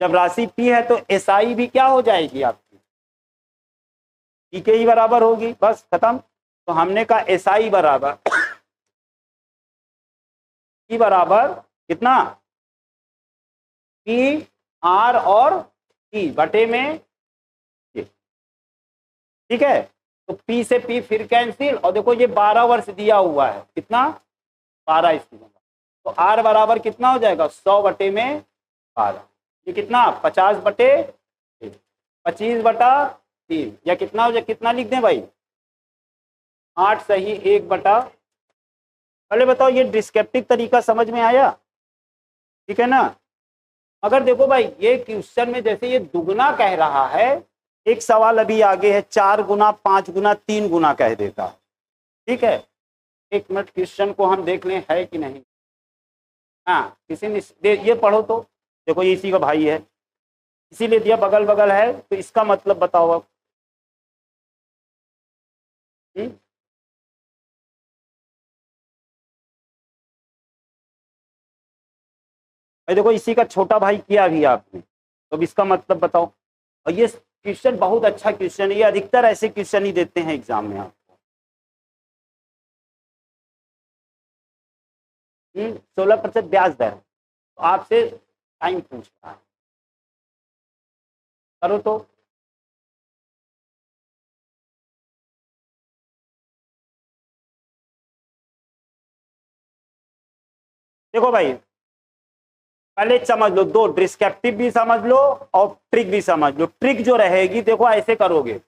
जब राशि पी है तो एसआई भी क्या हो जाएगी आपकी, पी के ही बराबर होगी, बस खत्म। तो हमने कहा एसआई बराबर पी बराबर कितना, पी आर और पी बटे में, ठीक है, तो पी से पी फिर कैंसिल, और देखो ये 12 वर्ष दिया हुआ है, कितना, 12 इसकी, तो आर बराबर कितना हो जाएगा, 100 बटे में 12, ये कितना, 50 बटे 25 बटा 3, या कितना हो जाए, कितना लिख दें भाई, 8 सही 1 बटा। पहले बताओ ये डिस्क्रिप्टिव तरीका समझ में आया, ठीक है ना। अगर देखो भाई ये क्वेश्चन में जैसे ये दुगना कह रहा है, एक सवाल अभी आगे है 4 गुना, 5 गुना, 3 गुना कह देता है, ठीक है। 1 मिनट क्वेश्चन को हम देख लें है कि नहीं। हाँ किसी ने ये पढ़ो तो, देखो ये इसी का भाई है, इसीलिए दिया बगल बगल है, तो इसका मतलब बताओ आप। देखो इसी का छोटा भाई किया भी आपने, तो अब इसका मतलब बताओ। और ये क्वेश्चन बहुत अच्छा क्वेश्चन है, ये अधिकतर ऐसे क्वेश्चन ही देते हैं एग्जाम में आपको। 16% ब्याज दर, तो आपसे टाइम पूछ रहा है, करो तो। देखो भाई पहले समझ लो, 2 डिस्क्रिप्टिव भी समझ लो और ट्रिक भी समझ लो। ट्रिक जो रहेगी देखो ऐसे करोगे,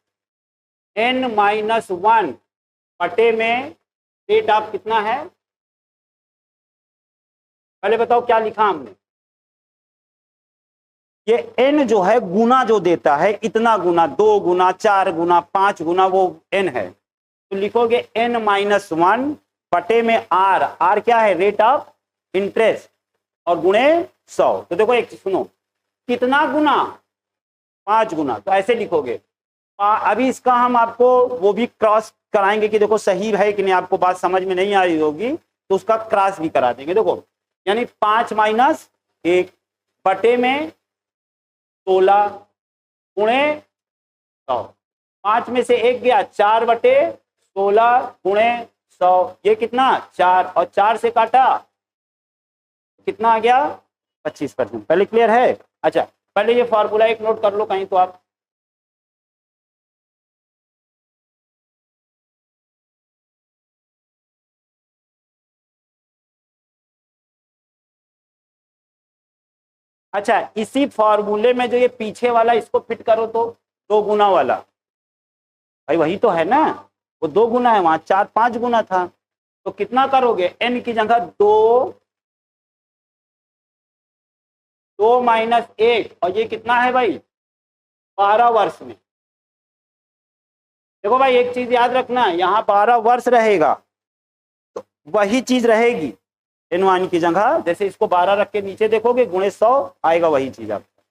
n-1 बटे में रेट ऑफ कितना है, पहले बताओ क्या लिखा हमने, ये n जो है गुना जो देता है, इतना गुना, 2 गुना, 4 गुना, 5 गुना, वो n है, तो लिखोगे n-1 बटे में r क्या है, रेट ऑफ इंटरेस्ट, और गुणे 100। तो देखो एक सुनो, कितना गुना, 5 गुना, तो ऐसे लिखोगे। अभी इसका हम आपको वो भी क्रॉस कराएंगे कि देखो सही है कि नहीं, आपको बात समझ में नहीं आ रही होगी तो उसका क्रॉस भी करा देंगे। देखो यानी 5 माइनस 1 बटे में 16 गुणे 100, 5 में से 1 गया, 4 बटे 16 गुणे 100, ये कितना 4, और 4 से काटा कितना आ गया, 25%। पहले क्लियर है। अच्छा पहले ये फॉर्मूला एक नोट कर लो कहीं तो आप, अच्छा, इसी फॉर्मूले में जो ये पीछे वाला इसको फिट करो तो 2 गुना वाला, भाई वही तो है ना, वो 2 गुना है, वहां 4-5 गुना था, तो कितना करोगे, n की जगह 2 माइनस 1, और ये कितना है भाई 12 वर्ष में। देखो भाई एक चीज याद रखना, यहाँ 12 वर्ष रहेगा तो वही चीज रहेगी n1 की जगह, जैसे इसको 12 रख के नीचे देखोगे गुणे 100 आएगा, वही चीज आपका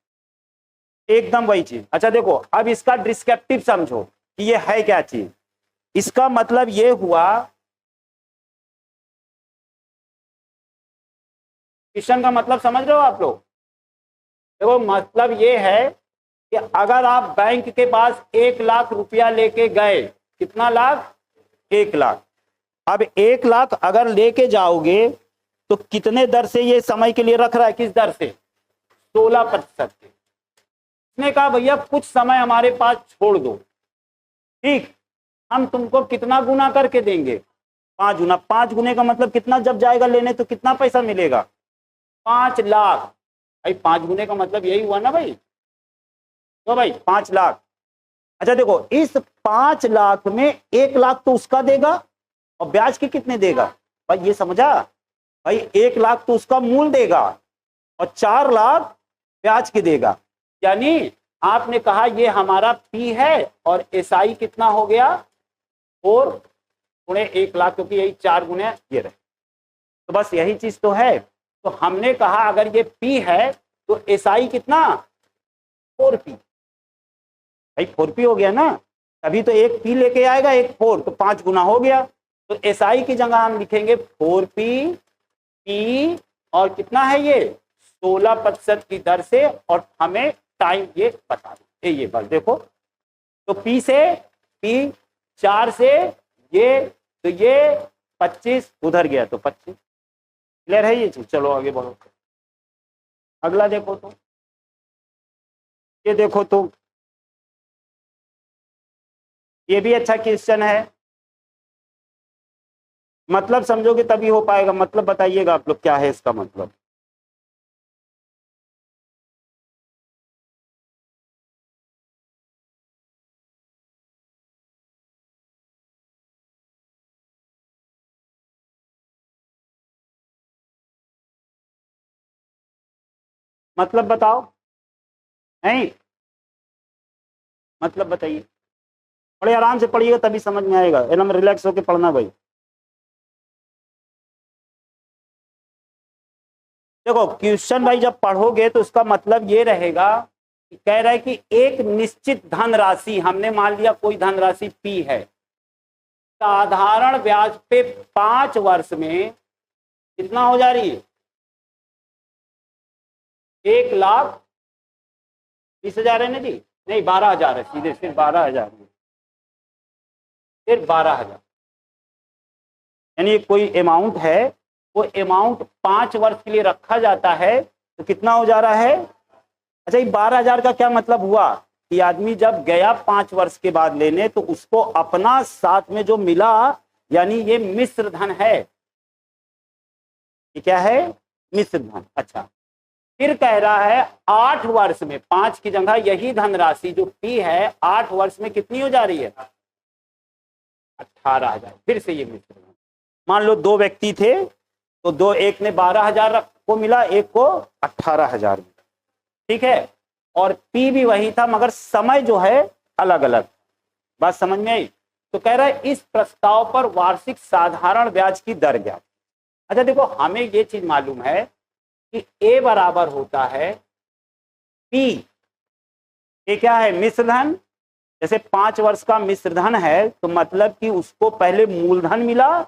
एकदम वही चीज। अच्छा देखो अब इसका डिस्क्रिप्टिव समझो कि ये है क्या चीज। इसका मतलब ये हुआ, क्वेश्चन का मतलब समझ रहे हो आप लोग। देखो मतलब ये है कि अगर आप बैंक के पास 1 लाख रुपया लेके गए, कितना लाख, 1 लाख, अब 1 लाख अगर लेके जाओगे तो कितने दर से ये समय के लिए रख रहा है, किस दर से, 16% के। इसने कहा भैया कुछ समय हमारे पास छोड़ दो, ठीक, हम तुमको कितना गुना करके देंगे, 5 गुना। 5 गुने का मतलब कितना, जब जाएगा लेने तो कितना पैसा मिलेगा, 5 लाख। भाई 5 गुने का मतलब यही हुआ ना भाई, तो भाई 5 लाख। अच्छा देखो इस 5 लाख में 1 लाख तो उसका देगा और ब्याज के कितने देगा, भाई ये समझा, भाई 1 लाख तो उसका मूल देगा और 4 लाख ब्याज के देगा। यानी आपने कहा ये हमारा पी है और एसआई कितना हो गया, 4 गुणे 1 लाख, क्योंकि यही 4 गुणे ये रहे, तो बस यही चीज तो है। तो हमने कहा अगर ये पी है तो एसआई कितना, 4p, भाई 4p हो गया ना, तभी तो एक पी लेके आएगा एक 4, तो 5 गुना हो गया। तो एसआई की जगह हम लिखेंगे 4p पी, और कितना है ये 16% की दर से, और हमें टाइम ये बता दो, ये बस देखो, तो पी से पी, 4 से ये, तो ये 25 उधर गया तो 25, क्लियर है ये चीज। चलो आगे बढ़ो, अगला देखो, तो ये देखो, तो ये भी अच्छा क्वेश्चन है, मतलब समझोगे तभी हो पाएगा, मतलब बताइएगा आप लोग क्या है इसका मतलब। मतलब बताओ, नहीं मतलब बताइए, बड़े आराम से पढ़िएगा तभी समझ में आएगा, एकदम रिलैक्स होकर पढ़ना भाई। देखो क्वेश्चन भाई जब पढ़ोगे तो उसका मतलब ये रहेगा कि कह रहा है कि एक निश्चित धनराशि, हमने मान लिया कोई धनराशि पी है, साधारण ब्याज पे 5 वर्ष में कितना हो जा रही है, 1,20,000 है ना जी, नहीं 12,000 है, सीधे सिर्फ 12,000 है, सिर्फ 12,000, यानी कोई अमाउंट है, वो अमाउंट 5 वर्ष के लिए रखा जाता है, तो कितना हो जा रहा है। अच्छा ये 12,000 का क्या मतलब हुआ कि आदमी जब गया 5 वर्ष के बाद लेने तो उसको अपना साथ में जो मिला, यानी ये मिश्र धन है, ये क्या है, मिश्र धन। अच्छा फिर कह रहा है 8 वर्ष में, 5 की जगह यही धनराशि जो पी है 8 वर्ष में कितनी हो जा रही है, 18,000। फिर से ये मिश्र धन, मान लो 2 व्यक्ति थे, तो दो, एक ने 12,000 को मिला, एक को 18,000 मिला, ठीक है, और पी भी वही था मगर समय जो है अलग अलग। बात समझ में आई। तो कह रहा है इस प्रस्ताव पर वार्षिक साधारण ब्याज की दर ज्ञात। अच्छा देखो हमें ये चीज मालूम है कि ए बराबर होता है पी, ये क्या है, मिश्र धन, जैसे 5 वर्ष का मिश्र धन है तो मतलब कि उसको पहले मूलधन मिला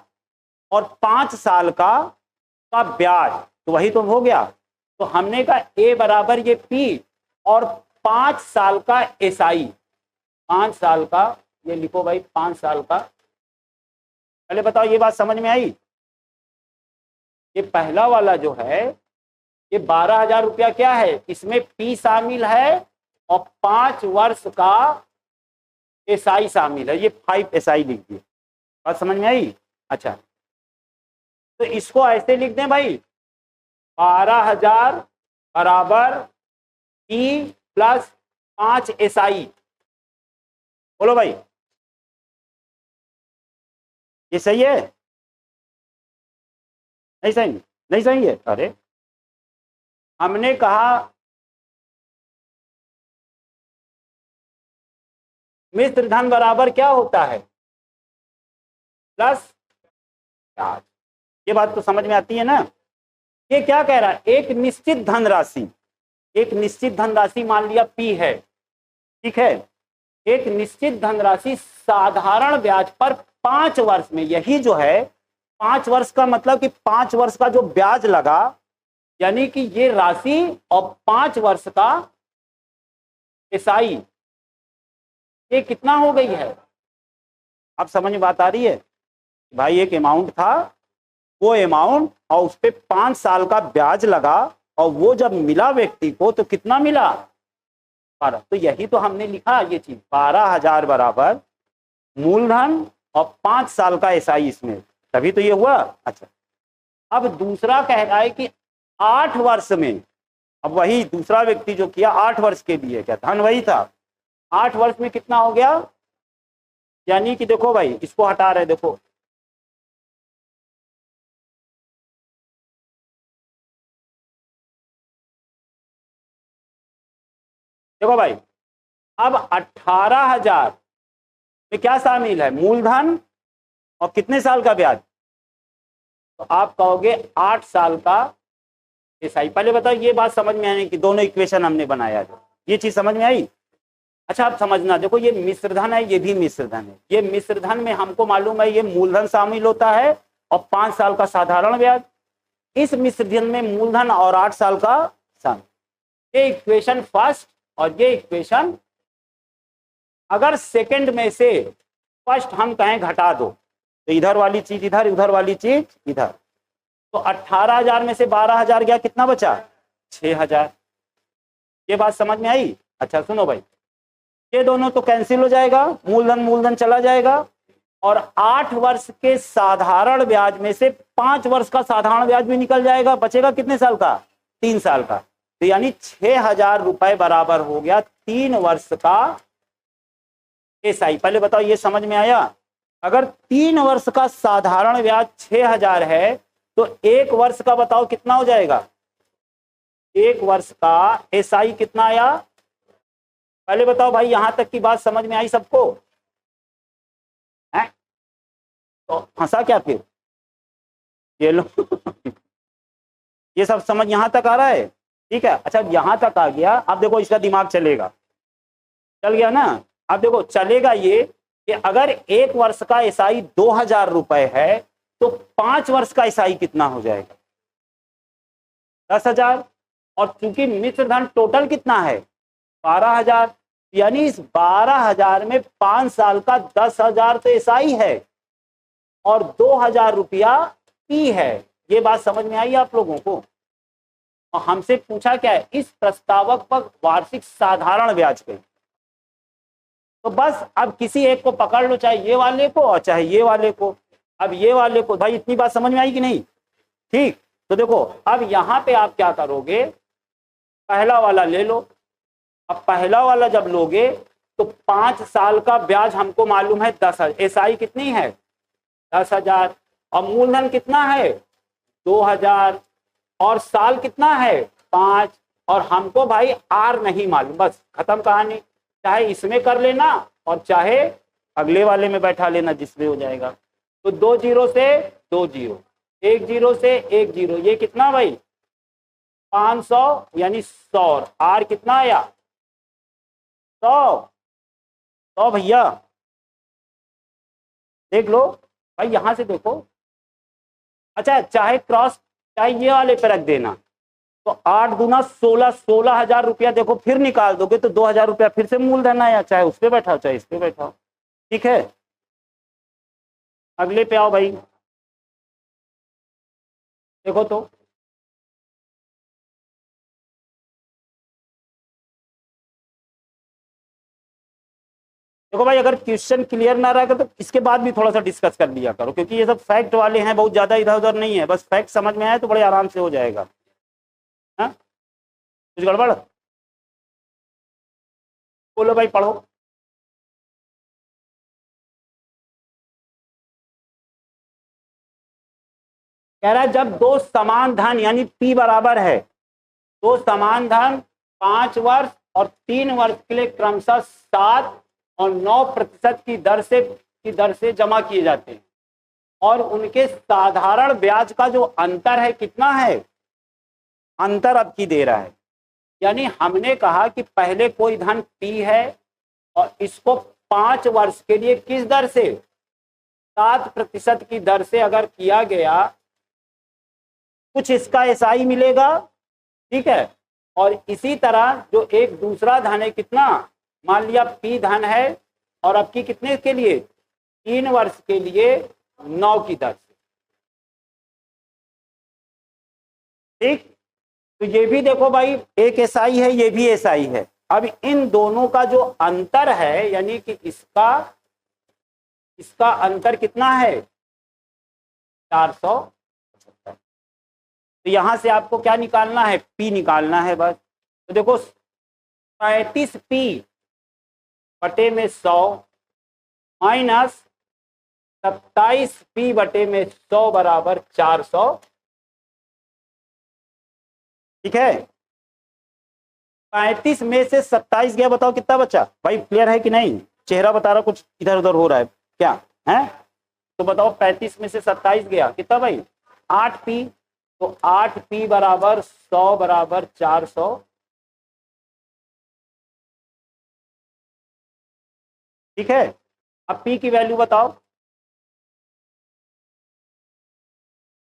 और 5 साल का ब्याज, तो वही तो हो गया। तो हमने कहा ए बराबर ये पी और 5 साल का एसआई, 5 साल का, ये लिखो भाई 5 साल का। पहले बताओ ये बात समझ में आई। ये पहला वाला जो है ये 12,000 रुपया क्या है, इसमें पी शामिल है और 5 वर्ष का एसआई शामिल है, ये 5 एसआई लिख दिए। बात समझ में आई। अच्छा तो इसको ऐसे लिख दें भाई, 12,000 बराबर P प्लस 5 SI। बोलो भाई, ये सही है? नहीं सही? नहीं सही है? अरे हमने कहा मिश्र धन बराबर क्या होता है? प्लस ब्याज। ये बात तो समझ में आती है ना? ये क्या कह रहा है? एक निश्चित धनराशि, एक निश्चित धनराशि मान लिया P है, ठीक है, एक निश्चित धनराशि साधारण ब्याज पर 5 वर्ष में, यही जो है 5 वर्ष का मतलब कि 5 वर्ष का जो ब्याज लगा, यानी कि ये राशि और 5 वर्ष का SI, ये कितना हो गई है? अब समझ में बात आ रही है? भाई एक अमाउंट था, वो अमाउंट और उस पर 5 साल का ब्याज लगा, और वो जब मिला व्यक्ति को तो कितना मिला? 12। तो यही तो हमने लिखा ये चीज, 12,000 बराबर मूलधन और 5 साल का SI इसमें, तभी तो ये हुआ। अच्छा, अब दूसरा कह रहा है कि 8 वर्ष में, अब वही दूसरा व्यक्ति जो किया 8 वर्ष के लिए, क्या धन वही था, 8 वर्ष में कितना हो गया? यानी कि देखो भाई, इसको हटा रहे, देखो देखो भाई, अब 18,000 में क्या शामिल है? मूलधन और कितने साल का ब्याज? तो आप कहोगे 8 साल का SI। पहले बताओ ये बात समझ में आने की, दोनों इक्वेशन हमने बनाया जो, ये चीज समझ में आई? अच्छा आप समझना, देखो ये मिश्रधन है, ये भी मिश्रधन है। ये मिश्रधन में हमको मालूम है ये मूलधन शामिल होता है और 5 साल का साधारण ब्याज। इस मिश्रधन में मूलधन और 8 साल का शामिल। ये इक्वेशन फर्स्ट और ये इक्वेशन, अगर सेकंड में से फर्स्ट हम कहें घटा दो, तो इधर वाली चीज इधर, उधर वाली चीज इधर, तो 18,000 में से 12,000 गया, कितना बचा? 6,000। ये बात समझ में आई? अच्छा सुनो भाई, ये दोनों तो कैंसिल हो जाएगा, मूलधन मूलधन चला जाएगा, और 8 वर्ष के साधारण ब्याज में से 5 वर्ष का साधारण ब्याज भी निकल जाएगा। बचेगा कितने साल का? 3 साल का। तो यानी 6,000 रुपए बराबर हो गया 3 वर्ष का SI। पहले बताओ ये समझ में आया? अगर 3 वर्ष का साधारण ब्याज 6,000 है तो 1 वर्ष का बताओ कितना हो जाएगा? 1 वर्ष का SI कितना आया? पहले बताओ भाई, यहां तक की बात समझ में आई सबको? है तो हंसा क्या फिर? ये लो ये सब समझ यहां तक आ रहा है? ठीक है, अच्छा यहां तक आ गया। अब देखो इसका दिमाग चलेगा, चल गया ना? अब देखो चलेगा ये कि अगर 1 वर्ष का SI 2,000 रुपए है तो 5 वर्ष का SI कितना हो जाएगा? 10,000। और चूंकि मिश्र धन टोटल कितना है? 12,000, यानी इस 12,000 में 5 साल का 10,000 तो SI है और 2,000 रुपया P है। ये बात समझ में आई आप लोगों को? और हमसे पूछा क्या है? इस प्रस्तावक पर वार्षिक साधारण ब्याज पे। तो बस अब किसी एक को पकड़ लो, चाहे ये वाले को और चाहे ये वाले को। अब ये वाले को, भाई इतनी बात समझ में आई कि नहीं? ठीक, तो देखो अब यहां पे आप क्या करोगे, पहला वाला ले लो। अब पहला वाला जब लोगे तो 5 साल का ब्याज हमको मालूम है 10,000, SI कितनी है? 10,000, और मूलधन कितना है? 2,000, और साल कितना है? 5, और हमको भाई R नहीं मालूम। बस खत्म कहानी। चाहे इसमें कर लेना और चाहे अगले वाले में बैठा लेना, जिसमें हो जाएगा। तो 2 जीरो से 2 जीरो, 1 जीरो से 1 जीरो, ये कितना भाई? 500, यानी 100। R कितना आया? 100 भैया, देख लो भाई यहां से देखो। अच्छा चाहे क्रॉस, चाहे ये वाले पे रख देना, तो 8 दूना 16, 16,000 रुपया। देखो फिर निकाल दोगे तो 2,000 रुपया फिर से मूलधन आया, चाहे उस पे बैठाओ चाहे इस पे बैठाओ। ठीक है, अगले पे आओ भाई। देखो तो देखो भाई, अगर क्वेश्चन क्लियर ना रहेगा तो इसके बाद भी थोड़ा सा डिस्कस कर लिया करो, क्योंकि ये सब फैक्ट वाले हैं, बहुत ज्यादा इधर उधर नहीं है। बस फैक्ट समझ में आए तो बड़े आराम से हो जाएगा। हाँ कुछ गड़बड़? बोलो भाई, पढ़ो। कह रहा है जब दो समान धन यानी पी बराबर है, दो समान धन 5 वर्ष और 3 वर्ष के लिए क्रमशः 7 और 9% की दर से जमा किए जाते हैं, और उनके साधारण ब्याज का जो अंतर है कितना है, अंतर अब की दे रहा है। यानी हमने कहा कि पहले कोई धन पी है और इसको 5 वर्ष के लिए किस दर से, 7% की दर से अगर किया गया, कुछ इसका एसआई मिलेगा, ठीक है। और इसी तरह जो एक दूसरा धन है कितना, मान लिया पी धन है और अब की कितने के लिए, 3 वर्ष के लिए 9 की दर से, ठीक। तो ये भी देखो भाई, एक एसआई है, ये भी एसआई है। अब इन दोनों का जो अंतर है, यानी कि इसका अंतर कितना है, 475। तो यहां से आपको क्या निकालना है, पी निकालना है बस। तो देखो 35p बटे में 100 माइनस 27p बटे में 100 बराबर 400, ठीक है। 35 में से 27 गया, बताओ कितना बचा भाई, क्लियर है कि नहीं? चेहरा बता रहा कुछ इधर उधर हो रहा है क्या है? तो बताओ 35 में से 27 गया कितना भाई, 8p। तो 8p बराबर 100 बराबर 400, ठीक है। अब p की वैल्यू बताओ,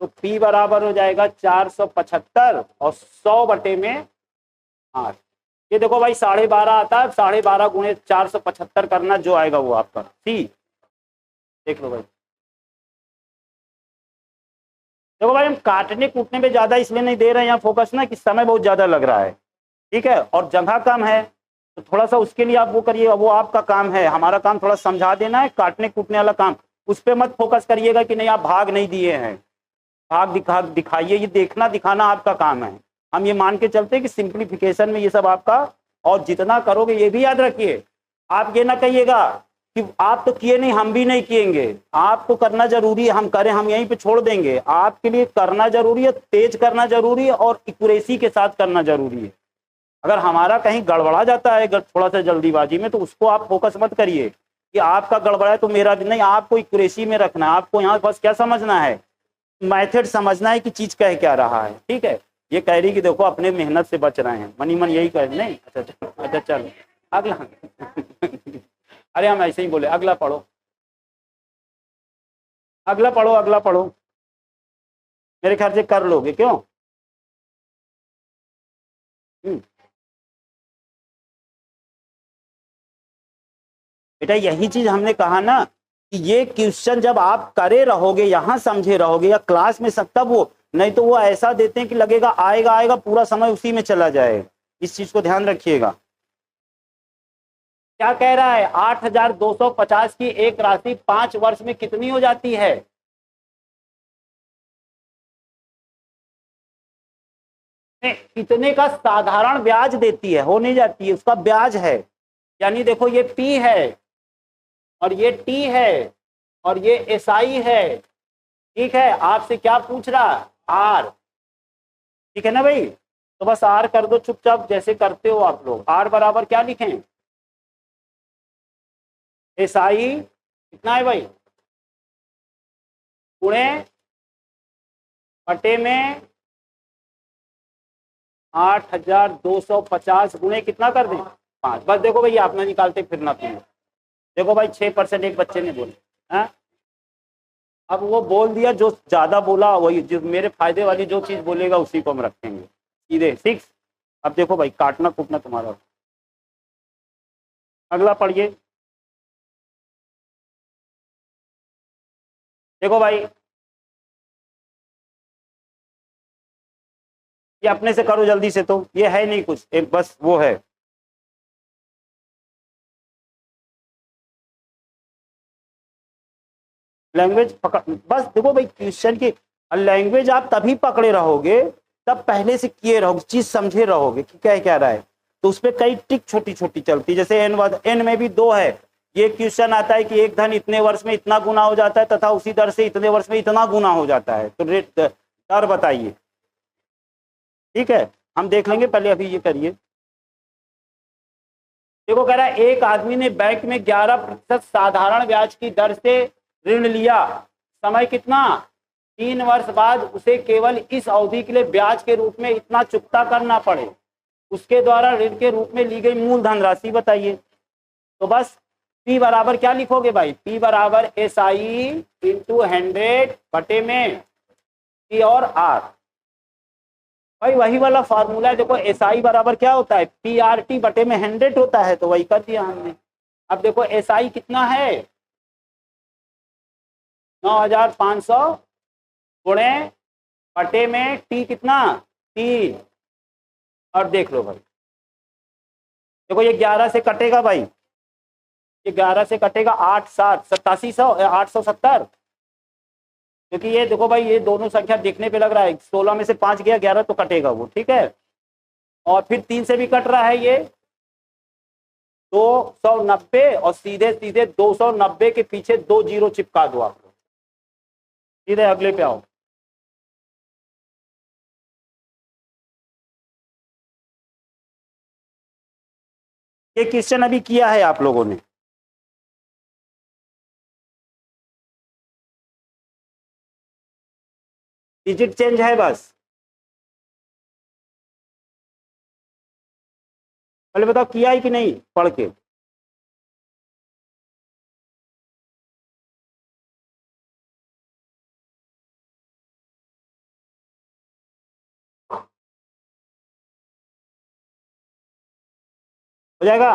तो p बराबर हो जाएगा 475 और 100 बटे में 8। ये देखो भाई 12.5 आता है, 12.5 गुणे 475 करना, जो आएगा वो आपका सी। देख लो भाई, देखो भाई हम काटने कूटने पे ज्यादा इसलिए नहीं दे रहे हैं यहाँ फोकस ना, कि समय बहुत ज्यादा लग रहा है, ठीक है, और जगह कम है, तो थोड़ा सा उसके लिए आप वो करिए, वो आपका काम है। हमारा काम थोड़ा समझा देना है, काटने कूटने वाला काम उस पर मत फोकस करिएगा कि नहीं आप भाग नहीं दिए हैं, भाग दिखाइए, ये देखना दिखाना आपका काम है। हम ये मान के चलते हैं कि सिंप्लीफिकेशन में ये सब आपका, और जितना करोगे ये भी याद रखिए, आप ये ना कहिएगा कि आप तो किए नहीं, हम भी नहीं किएंगे। आपको करना जरूरी है, हम करें, हम यहीं पे छोड़ देंगे। आपके लिए करना जरूरी है, तेज करना जरूरी है, और एक्यूरेसी के साथ करना जरूरी है। अगर हमारा कहीं गड़बड़ा जाता है थोड़ा सा जल्दीबाजी में, तो उसको आप फोकस मत करिए कि आपका गड़बड़ा है तो मेरा भी नहीं, आपको एक्यूरेसी में रखना है। आपको यहाँ बस क्या समझना है, मेथड समझना है कि चीज कह क्या रहा है, ठीक है। ये कह रही कि देखो अपने मेहनत से बच रहे हैं, मनी मन यही कह, नहीं अच्छा चल अगला अरे हम ऐसे ही बोले, अगला पढ़ो, अगला पढ़ो, अगला पढ़ो, मेरे ख्याल से कर लोगे, क्यों? बेटा यही चीज हमने कहा ना कि ये क्वेश्चन जब आप करे रहोगे, यहां समझे रहोगे या क्लास में सब, तब वो, नहीं तो वो ऐसा देते हैं कि लगेगा आएगा आएगा, पूरा समय उसी में चला जाए। इस चीज को ध्यान रखिएगा। क्या कह रहा है, 8,250 की एक राशि 5 वर्ष में कितनी हो जाती है? कितने का साधारण ब्याज देती है, हो नहीं जाती है, उसका ब्याज है। यानी देखो ये पी है और ये टी है और ये एसआई है, ठीक है। आपसे क्या पूछ रहा, आर, ठीक है ना भाई? तो बस आर कर दो चुपचाप, जैसे करते हो आप लोग। आर बराबर क्या लिखें, एसआई कितना है भाई, गुणे बटे में 8,250 गुणे कितना कर दें, 5। बस देखो भाई अपना निकालते फिरना तुम्हें। देखो भाई 6% एक बच्चे ने बोले, हाँ अब वो बोल दिया, जो ज्यादा बोला वही, जो मेरे फायदे वाली जो चीज बोलेगा उसी को हम रखेंगे सीधे 6। अब देखो भाई काटना कूटना तुम्हारा। अगला पढ़िए, देखो भाई ये अपने से करो जल्दी से, तो ये है नहीं कुछ, एक बस वो है। लैंग्वेज पकड़, बस देखो भाई क्वेश्चन की लैंग्वेज आप तभी पकड़े रहोगे तब पहले से किए रहोगे, चीज समझे रहोगे कि क्या क्या रहा है, तो उस पर कई टिक छोटी छोटी चलती, जैसे एन में भी 2 है, ये क्वेश्चन आता है कि एक धन इतने वर्ष में इतना गुना हो जाता है तथा उसी दर से इतने वर्ष में इतना गुना हो जाता है, तो रेट दर बताइए। ठीक है, हम देख लेंगे, पहले अभी ये करिए। देखो कह रहा है एक आदमी ने बैंक में 11% साधारण ब्याज की दर से ऋण लिया, समय कितना, 3 वर्ष बाद उसे केवल इस अवधि के लिए ब्याज के रूप में इतना चुकता करना पड़े, उसके द्वारा ऋण के रूप में ली गई मूल धनराशि बताइए। तो बस P बराबर क्या लिखोगे भाई, P बराबर SI इंटू 100 बटे में P और R, भाई वही वाला फार्मूला है। देखो SI बराबर क्या होता है, PRT बटे में 100 होता है, तो वही कर दिया हमने। अब देखो SI कितना है, 9500 गुणे बटे में T कितना 3, और देख लो भाई, देखो ये 11 से कटेगा भाई, ये 11 से कटेगा 8 7 8700 870, क्योंकि ये देखो भाई ये दोनों संख्या देखने पे लग रहा है 16 में से 5 गया 11 तो कटेगा वो, ठीक है। और फिर 3 से भी कट रहा है ये 290, और सीधे सीधे 290 के पीछे 2 जीरो चिपका दो आप लोग, सीधे अगले पे आओ। ये क्वेश्चन अभी किया है आप लोगों ने, डिजिट चेंज है बस। पहले बताओ किया है कि नहीं पढ़ के, हो जाएगा।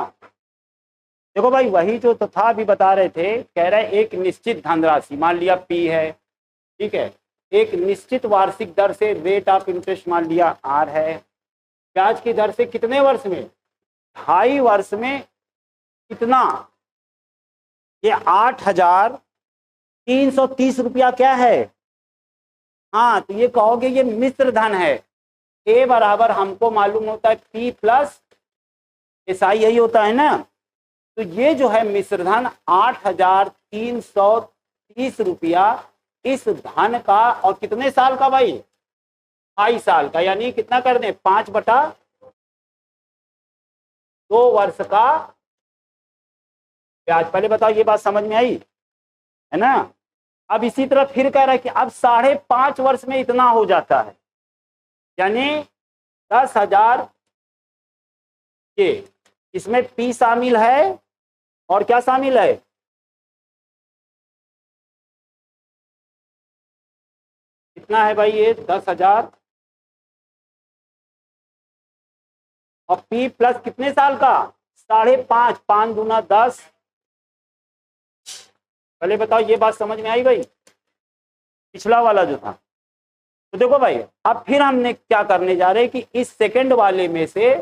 देखो भाई वही जो तो था अभी बता रहे थे, कह रहे एक निश्चित धनराशि मान लिया P है, ठीक है, एक निश्चित वार्षिक दर से रेट ऑफ इंटरेस्ट मान लिया R है, ब्याज की दर से कितने वर्ष में, 2.5 वर्ष में कितना, ये 8330 रुपया क्या है, हाँ तो ये कहोगे ये मिश्र धन है। A बराबर हमको मालूम होता है P प्लस SI, यही होता है ना, तो ये जो है मिश्र धन 8330 रुपया इस धन का, और कितने साल का भाई, 2.5 साल का, यानी कितना कर दें 5/2 वर्ष का ब्याज। पहले बताओ ये बात समझ में आई है ना। अब इसी तरह फिर कह रहा है कि अब 5.5 वर्ष में इतना हो जाता है, यानी 10,000 के, इसमें P शामिल है और क्या शामिल है, कितना है भाई ये 10,000, और P प्लस कितने साल का, 5.5, 5 दूना 10। पहले बताओ ये बात समझ में आई भाई, पिछला वाला जो था। तो देखो भाई अब फिर हमने क्या करने जा रहे हैं कि इस सेकंड वाले में से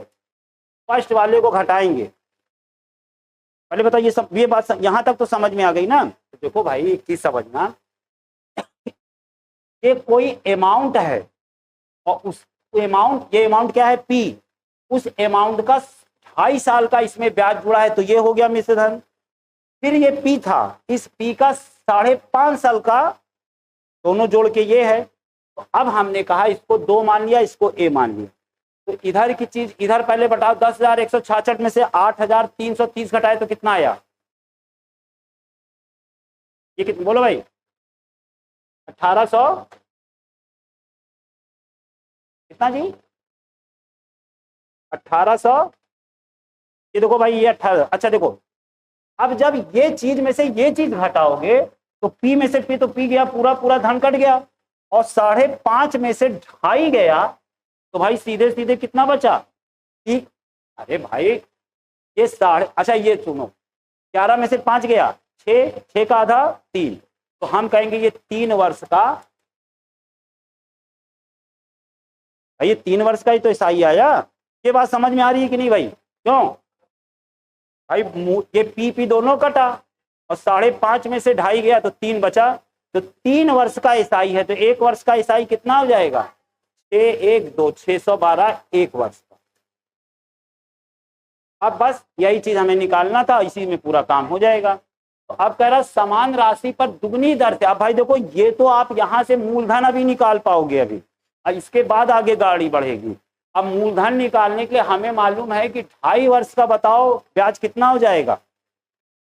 फर्स्ट वाले को घटाएंगे। पहले बताओ ये सब, ये बात यहां तक तो समझ में आ गई ना। तो देखो भाई एक चीज समझना, ये कोई अमाउंट है और उस अमाउंट, ये अमाउंट क्या है P, उस अमाउंट का 2.5 साल का इसमें ब्याज जुड़ा है, तो ये हो गया मिश्र धन। फिर ये P था, इस P का 5.5 साल का, दोनों जोड़ के ये है। तो अब हमने कहा इसको 2 मान लिया, इसको A मान लिया, तो इधर की चीज इधर पहले बताओ, 10,166 में से 8,330 घटाए तो कितना आया, ये कितना बोलो भाई, 1800 कितना जी, 1800, ये देखो भाई ये 18। अच्छा देखो अब जब ये चीज में से ये चीज घटाओगे तो P में से P तो P गया, पूरा पूरा धन कट गया, और 5.5 में से 2.5 गया, तो भाई सीधे सीधे कितना बचा, अरे भाई ये अच्छा ये सुनो, 11 में से 5 गया 6, 6 का आधा 3, तो हम कहेंगे ये 3 वर्ष का, भाई ये 3 वर्ष का ही तो SI आया। ये बात समझ में आ रही है कि नहीं भाई, क्यों भाई, ये P दोनों कटा और 5.5 में से 2.5 गया तो 3 बचा, तो 3 वर्ष का SI है, तो 1 वर्ष का SI कितना हो जाएगा 612 एक वर्ष का। अब बस यही चीज हमें निकालना था, इसी में पूरा काम हो जाएगा। तो अब कह रहा समान राशि पर दुगनी दर से। अब भाई देखो, ये तो आप यहां से मूलधन अभी निकाल पाओगे अभी, और इसके बाद आगे गाड़ी बढ़ेगी। अब मूलधन निकालने के लिए हमें मालूम है कि 2.5 वर्ष का बताओ ब्याज कितना हो जाएगा।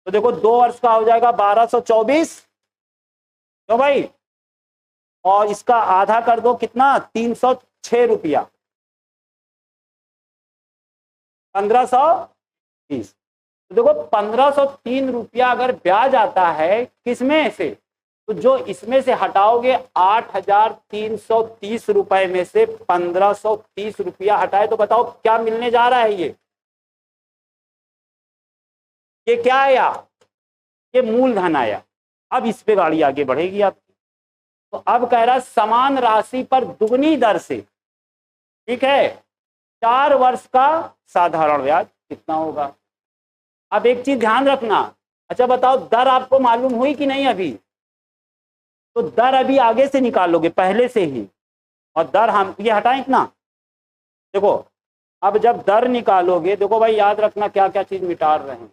तो देखो 2 वर्ष का हो जाएगा 1224, तो भाई, और इसका आधा कर दो कितना, 306 रुपया, 1530। तो देखो 1503 रुपया अगर ब्याज आता है किसमें से, तो जो इसमें से हटाओगे 8330 रुपए में से 1530 रुपया हटाए, तो बताओ क्या मिलने जा रहा है। ये क्या आया, ये मूलधन आया। अब इस पे गाड़ी आगे बढ़ेगी आपकी। तो अब कह रहा समान राशि पर दुगनी दर से, ठीक है, 4 वर्ष का साधारण ब्याज कितना होगा। अब एक चीज ध्यान रखना, अच्छा बताओ दर आपको मालूम हुई कि नहीं अभी, तो दर अभी आगे से निकालोगे पहले से ही, और दर हम ये हटाएं इतना। देखो अब जब दर निकालोगे, देखो भाई याद रखना क्या क्या चीज मिटा रहे हैं।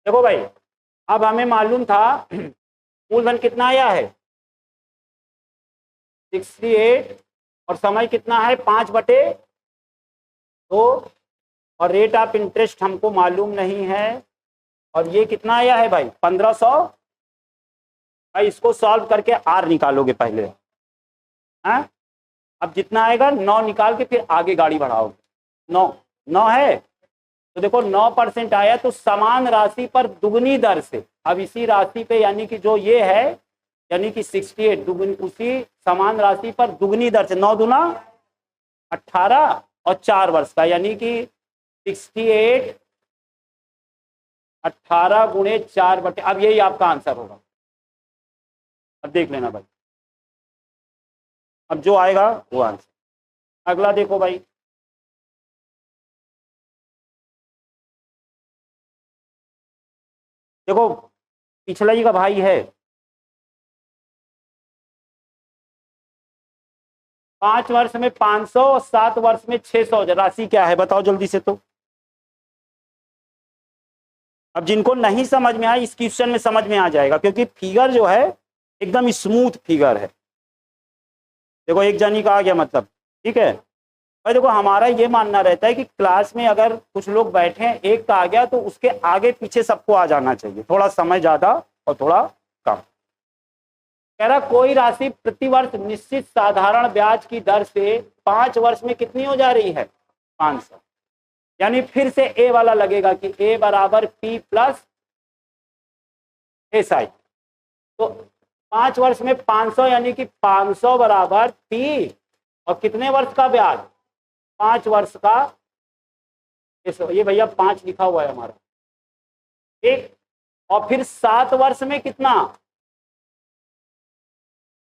देखो भाई, अब हमें मालूम था मूलधन कितना आया है 68, और समय कितना है 5/2, और रेट ऑफ इंटरेस्ट हमको मालूम नहीं है, और ये कितना आया है भाई 1500। भाई इसको सॉल्व करके आर निकालोगे पहले, हैं? अब जितना आएगा 9 निकाल के फिर आगे गाड़ी बढ़ाओगे। 9 9 है, तो देखो 9% आया, तो समान राशि पर दुगनी दर से। अब इसी राशि पे यानी कि जो ये है, यानी कि 68 दुगनी, उसी समान राशि पर दुगनी दर से 9 दूना 18, और 4 वर्ष का, यानी कि 68 18 गुणे 4/, अब यही आपका आंसर होगा। अब देख लेना भाई, अब जो आएगा वो आंसर। अगला देखो भाई, देखो पिछला ही का भाई है, 5 वर्ष में 500 और 7 वर्ष में 600, राशि क्या है बताओ जल्दी से। तो अब जिनको नहीं समझ में आया इस क्वेश्चन में समझ में आ जाएगा, क्योंकि फिगर जो है एकदम स्मूथ फिगर है। देखो एक जनी का आ गया मतलब, ठीक है भाई। देखो हमारा ये मानना रहता है कि क्लास में अगर कुछ लोग बैठे हैं, एक का आ गया तो उसके आगे पीछे सबको आ जाना चाहिए, थोड़ा समय ज्यादा और थोड़ा कम। कह रहा कोई राशि प्रतिवर्ष निश्चित साधारण ब्याज की दर से 5 वर्ष में कितनी हो जा रही है 500। यानी फिर से ए वाला लगेगा कि ए बराबर पी प्लस एस आई। तो 5 वर्ष में 500, यानी कि 500 बराबर पी, और कितने वर्ष का ब्याज 5 वर्ष का। ये भैया 5 लिखा हुआ है हमारा, ठीक। और फिर 7 वर्ष में कितना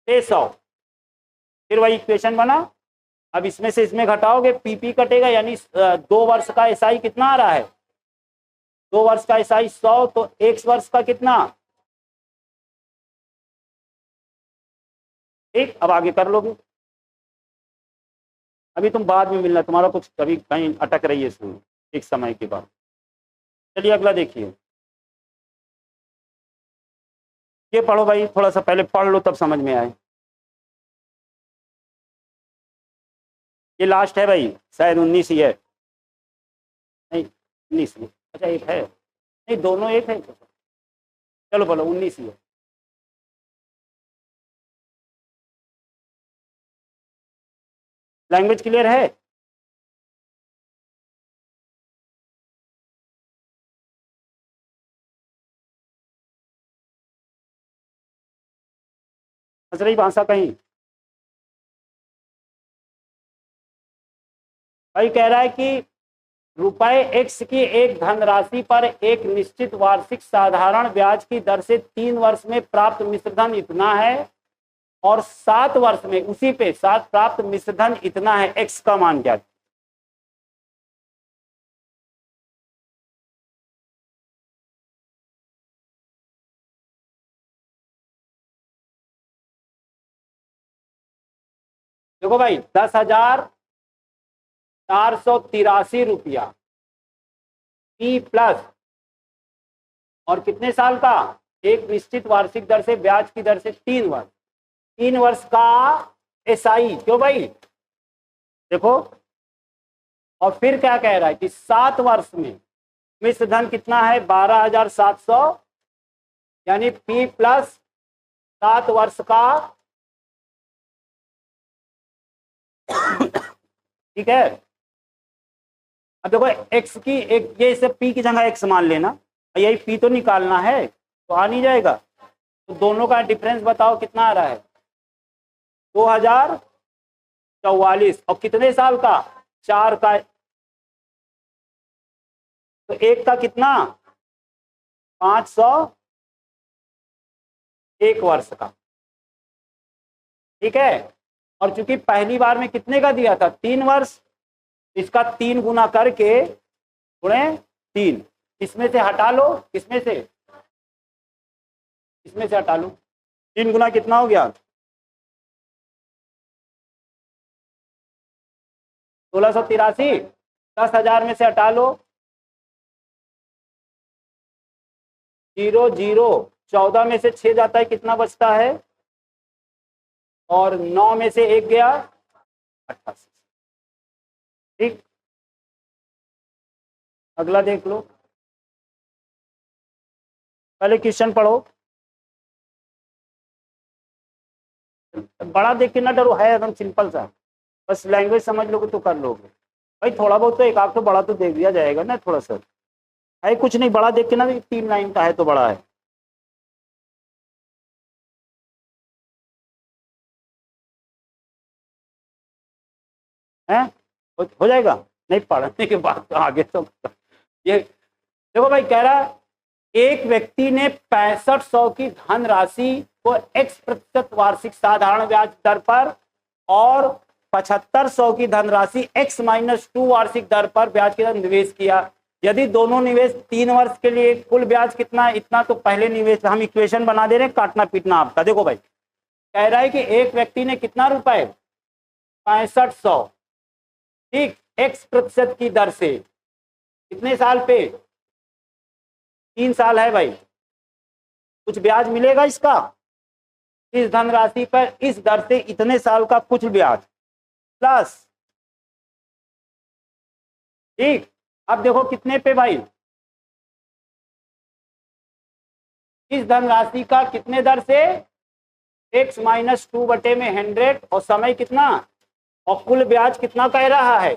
600, फिर वही इक्वेशन बना। अब इसमें से इसमें घटाओगे, पीपी कटेगा, यानी 2 वर्ष का एसआई कितना आ रहा है, 2 वर्ष का एसआई 100, तो 1 वर्ष का कितना, ठीक। अब आगे कर लोगे, अभी तुम बाद में मिलना, तुम्हारा कुछ कभी कहीं अटक रही है इसमें एक समय के बाद। चलिए अगला देखिए, ये पढ़ो भाई, थोड़ा सा पहले पढ़ लो तब समझ में आए। ये लास्ट है भाई, शायद 19 ही है, नहीं 19 ही, अच्छा एक है, नहीं दोनों एक है, चलो बोलो 19 ही है। लैंग्वेज क्लियर है। फंस रही भाषा कहीं। भाई कह रहा है कि रुपए एक्स की एक धनराशि पर एक निश्चित वार्षिक साधारण ब्याज की दर से 3 वर्ष में प्राप्त मिश्रधन इतना है, और 7 वर्ष में उसी पे 7 प्राप्त मिश्रधन इतना है, एक्स का मान क्या देखो भाई 10,483 रुपया P प्लस और कितने साल का, एक निश्चित वार्षिक दर से ब्याज की दर से 3 वर्ष का SI। क्यों भाई, देखो, और फिर क्या कह रहा है कि 7 वर्ष में मिश्र धन कितना है 12,700, यानी P प्लस 7 वर्ष का, ठीक है। अब देखो x की एक, ये इसे P की जगह x मान लेना, यही P तो निकालना है, तो आ नहीं जाएगा। तो दोनों का डिफरेंस बताओ कितना आ रहा है, 2044, और कितने साल का, 4 का। तो एक का कितना, 501 वर्ष का, ठीक है। और चूंकि पहली बार में कितने का दिया था, 3 वर्ष, इसका 3 गुना करके गुणे 3, इसमें से हटा लो, इसमें से हटा लो, 3 गुना कितना हो गया, 1683। 10,000 में से हटा लो, 0 0, 14 में से 6 जाता है, कितना बचता है, और 9 में से 1 गया 88। ठीक, अगला देख लो, पहले क्वेश्चन पढ़ो, बड़ा देख के ना डरो, है एकदम सिंपल सा, बस लैंग्वेज समझ लोगे तो कर लोगे भाई। थोड़ा बहुत तो एक आध तो बड़ा तो देख दिया जाएगा ना, थोड़ा सा है, कुछ नहीं, बड़ा देख के ना, 3 लाइन का है तो बड़ा है। हैं, हो जाएगा, नहीं पढ़ने के बाद तो आगे तो ये देखो भाई, कह रहा है एक व्यक्ति ने 6500 की धनराशि को x% वार्षिक साधारण ब्याज दर पर और 7500 की धनराशि x-2 वार्षिक दर पर ब्याज के साथ निवेश किया। यदि दोनों निवेश 3 वर्ष के लिए कुल ब्याज कितना है, इतना। तो पहले निवेश, हम इक्वेशन बना दे रहे हैं, काटना पीटना आपका। देखो भाई, कह रहा है कि एक व्यक्ति ने कितना रुपए, 6500, ठीक, x% की दर से, कितने साल पे, 3 साल है भाई, कुछ ब्याज मिलेगा इसका, इस धनराशि पर इस दर से इतने साल का कुछ ब्याज प्लस, ठीक। अब देखो कितने पे भाई, इस धनराशि का कितने दर से, x-2 बटे में 100, और समय कितना, और कुल ब्याज कितना कह रहा है,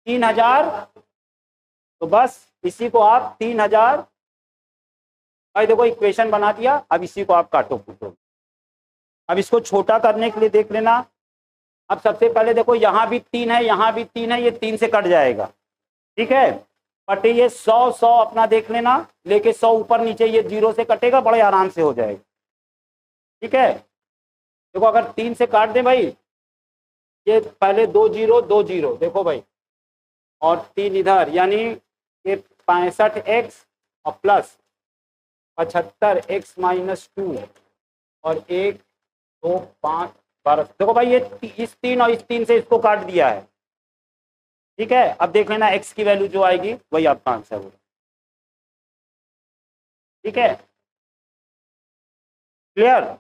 3000। तो बस इसी को आप 3000, भाई देखो इक्वेशन बना दिया, अब इसी को आप काटो फूटो। अब इसको छोटा करने के लिए देख लेना, अब सबसे पहले देखो यहाँ भी 3 है, यहाँ भी 3 है, ये 3 से कट जाएगा, ठीक है। बट ये 100 अपना देख लेना, लेके 100 ऊपर नीचे, ये 0 से कटेगा, बड़े आराम से हो जाएगा, ठीक है। देखो अगर 3 से काट दे भाई, ये पहले 2 0 2 0, देखो भाई, और 3 इधर, यानी ये 65x और प्लस 75x-2, और 1 2 5 12। देखो भाई, ये इस 3 और इस 3 से इसको काट दिया है, ठीक है। अब देख लेना x की वैल्यू जो आएगी वही आपका आंसर होगा, ठीक है। क्लियर,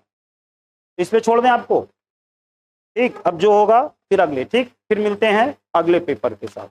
इस पे छोड़ दें आपको, ठीक। अब जो होगा फिर अगले, ठीक, फिर मिलते हैं अगले पेपर के साथ।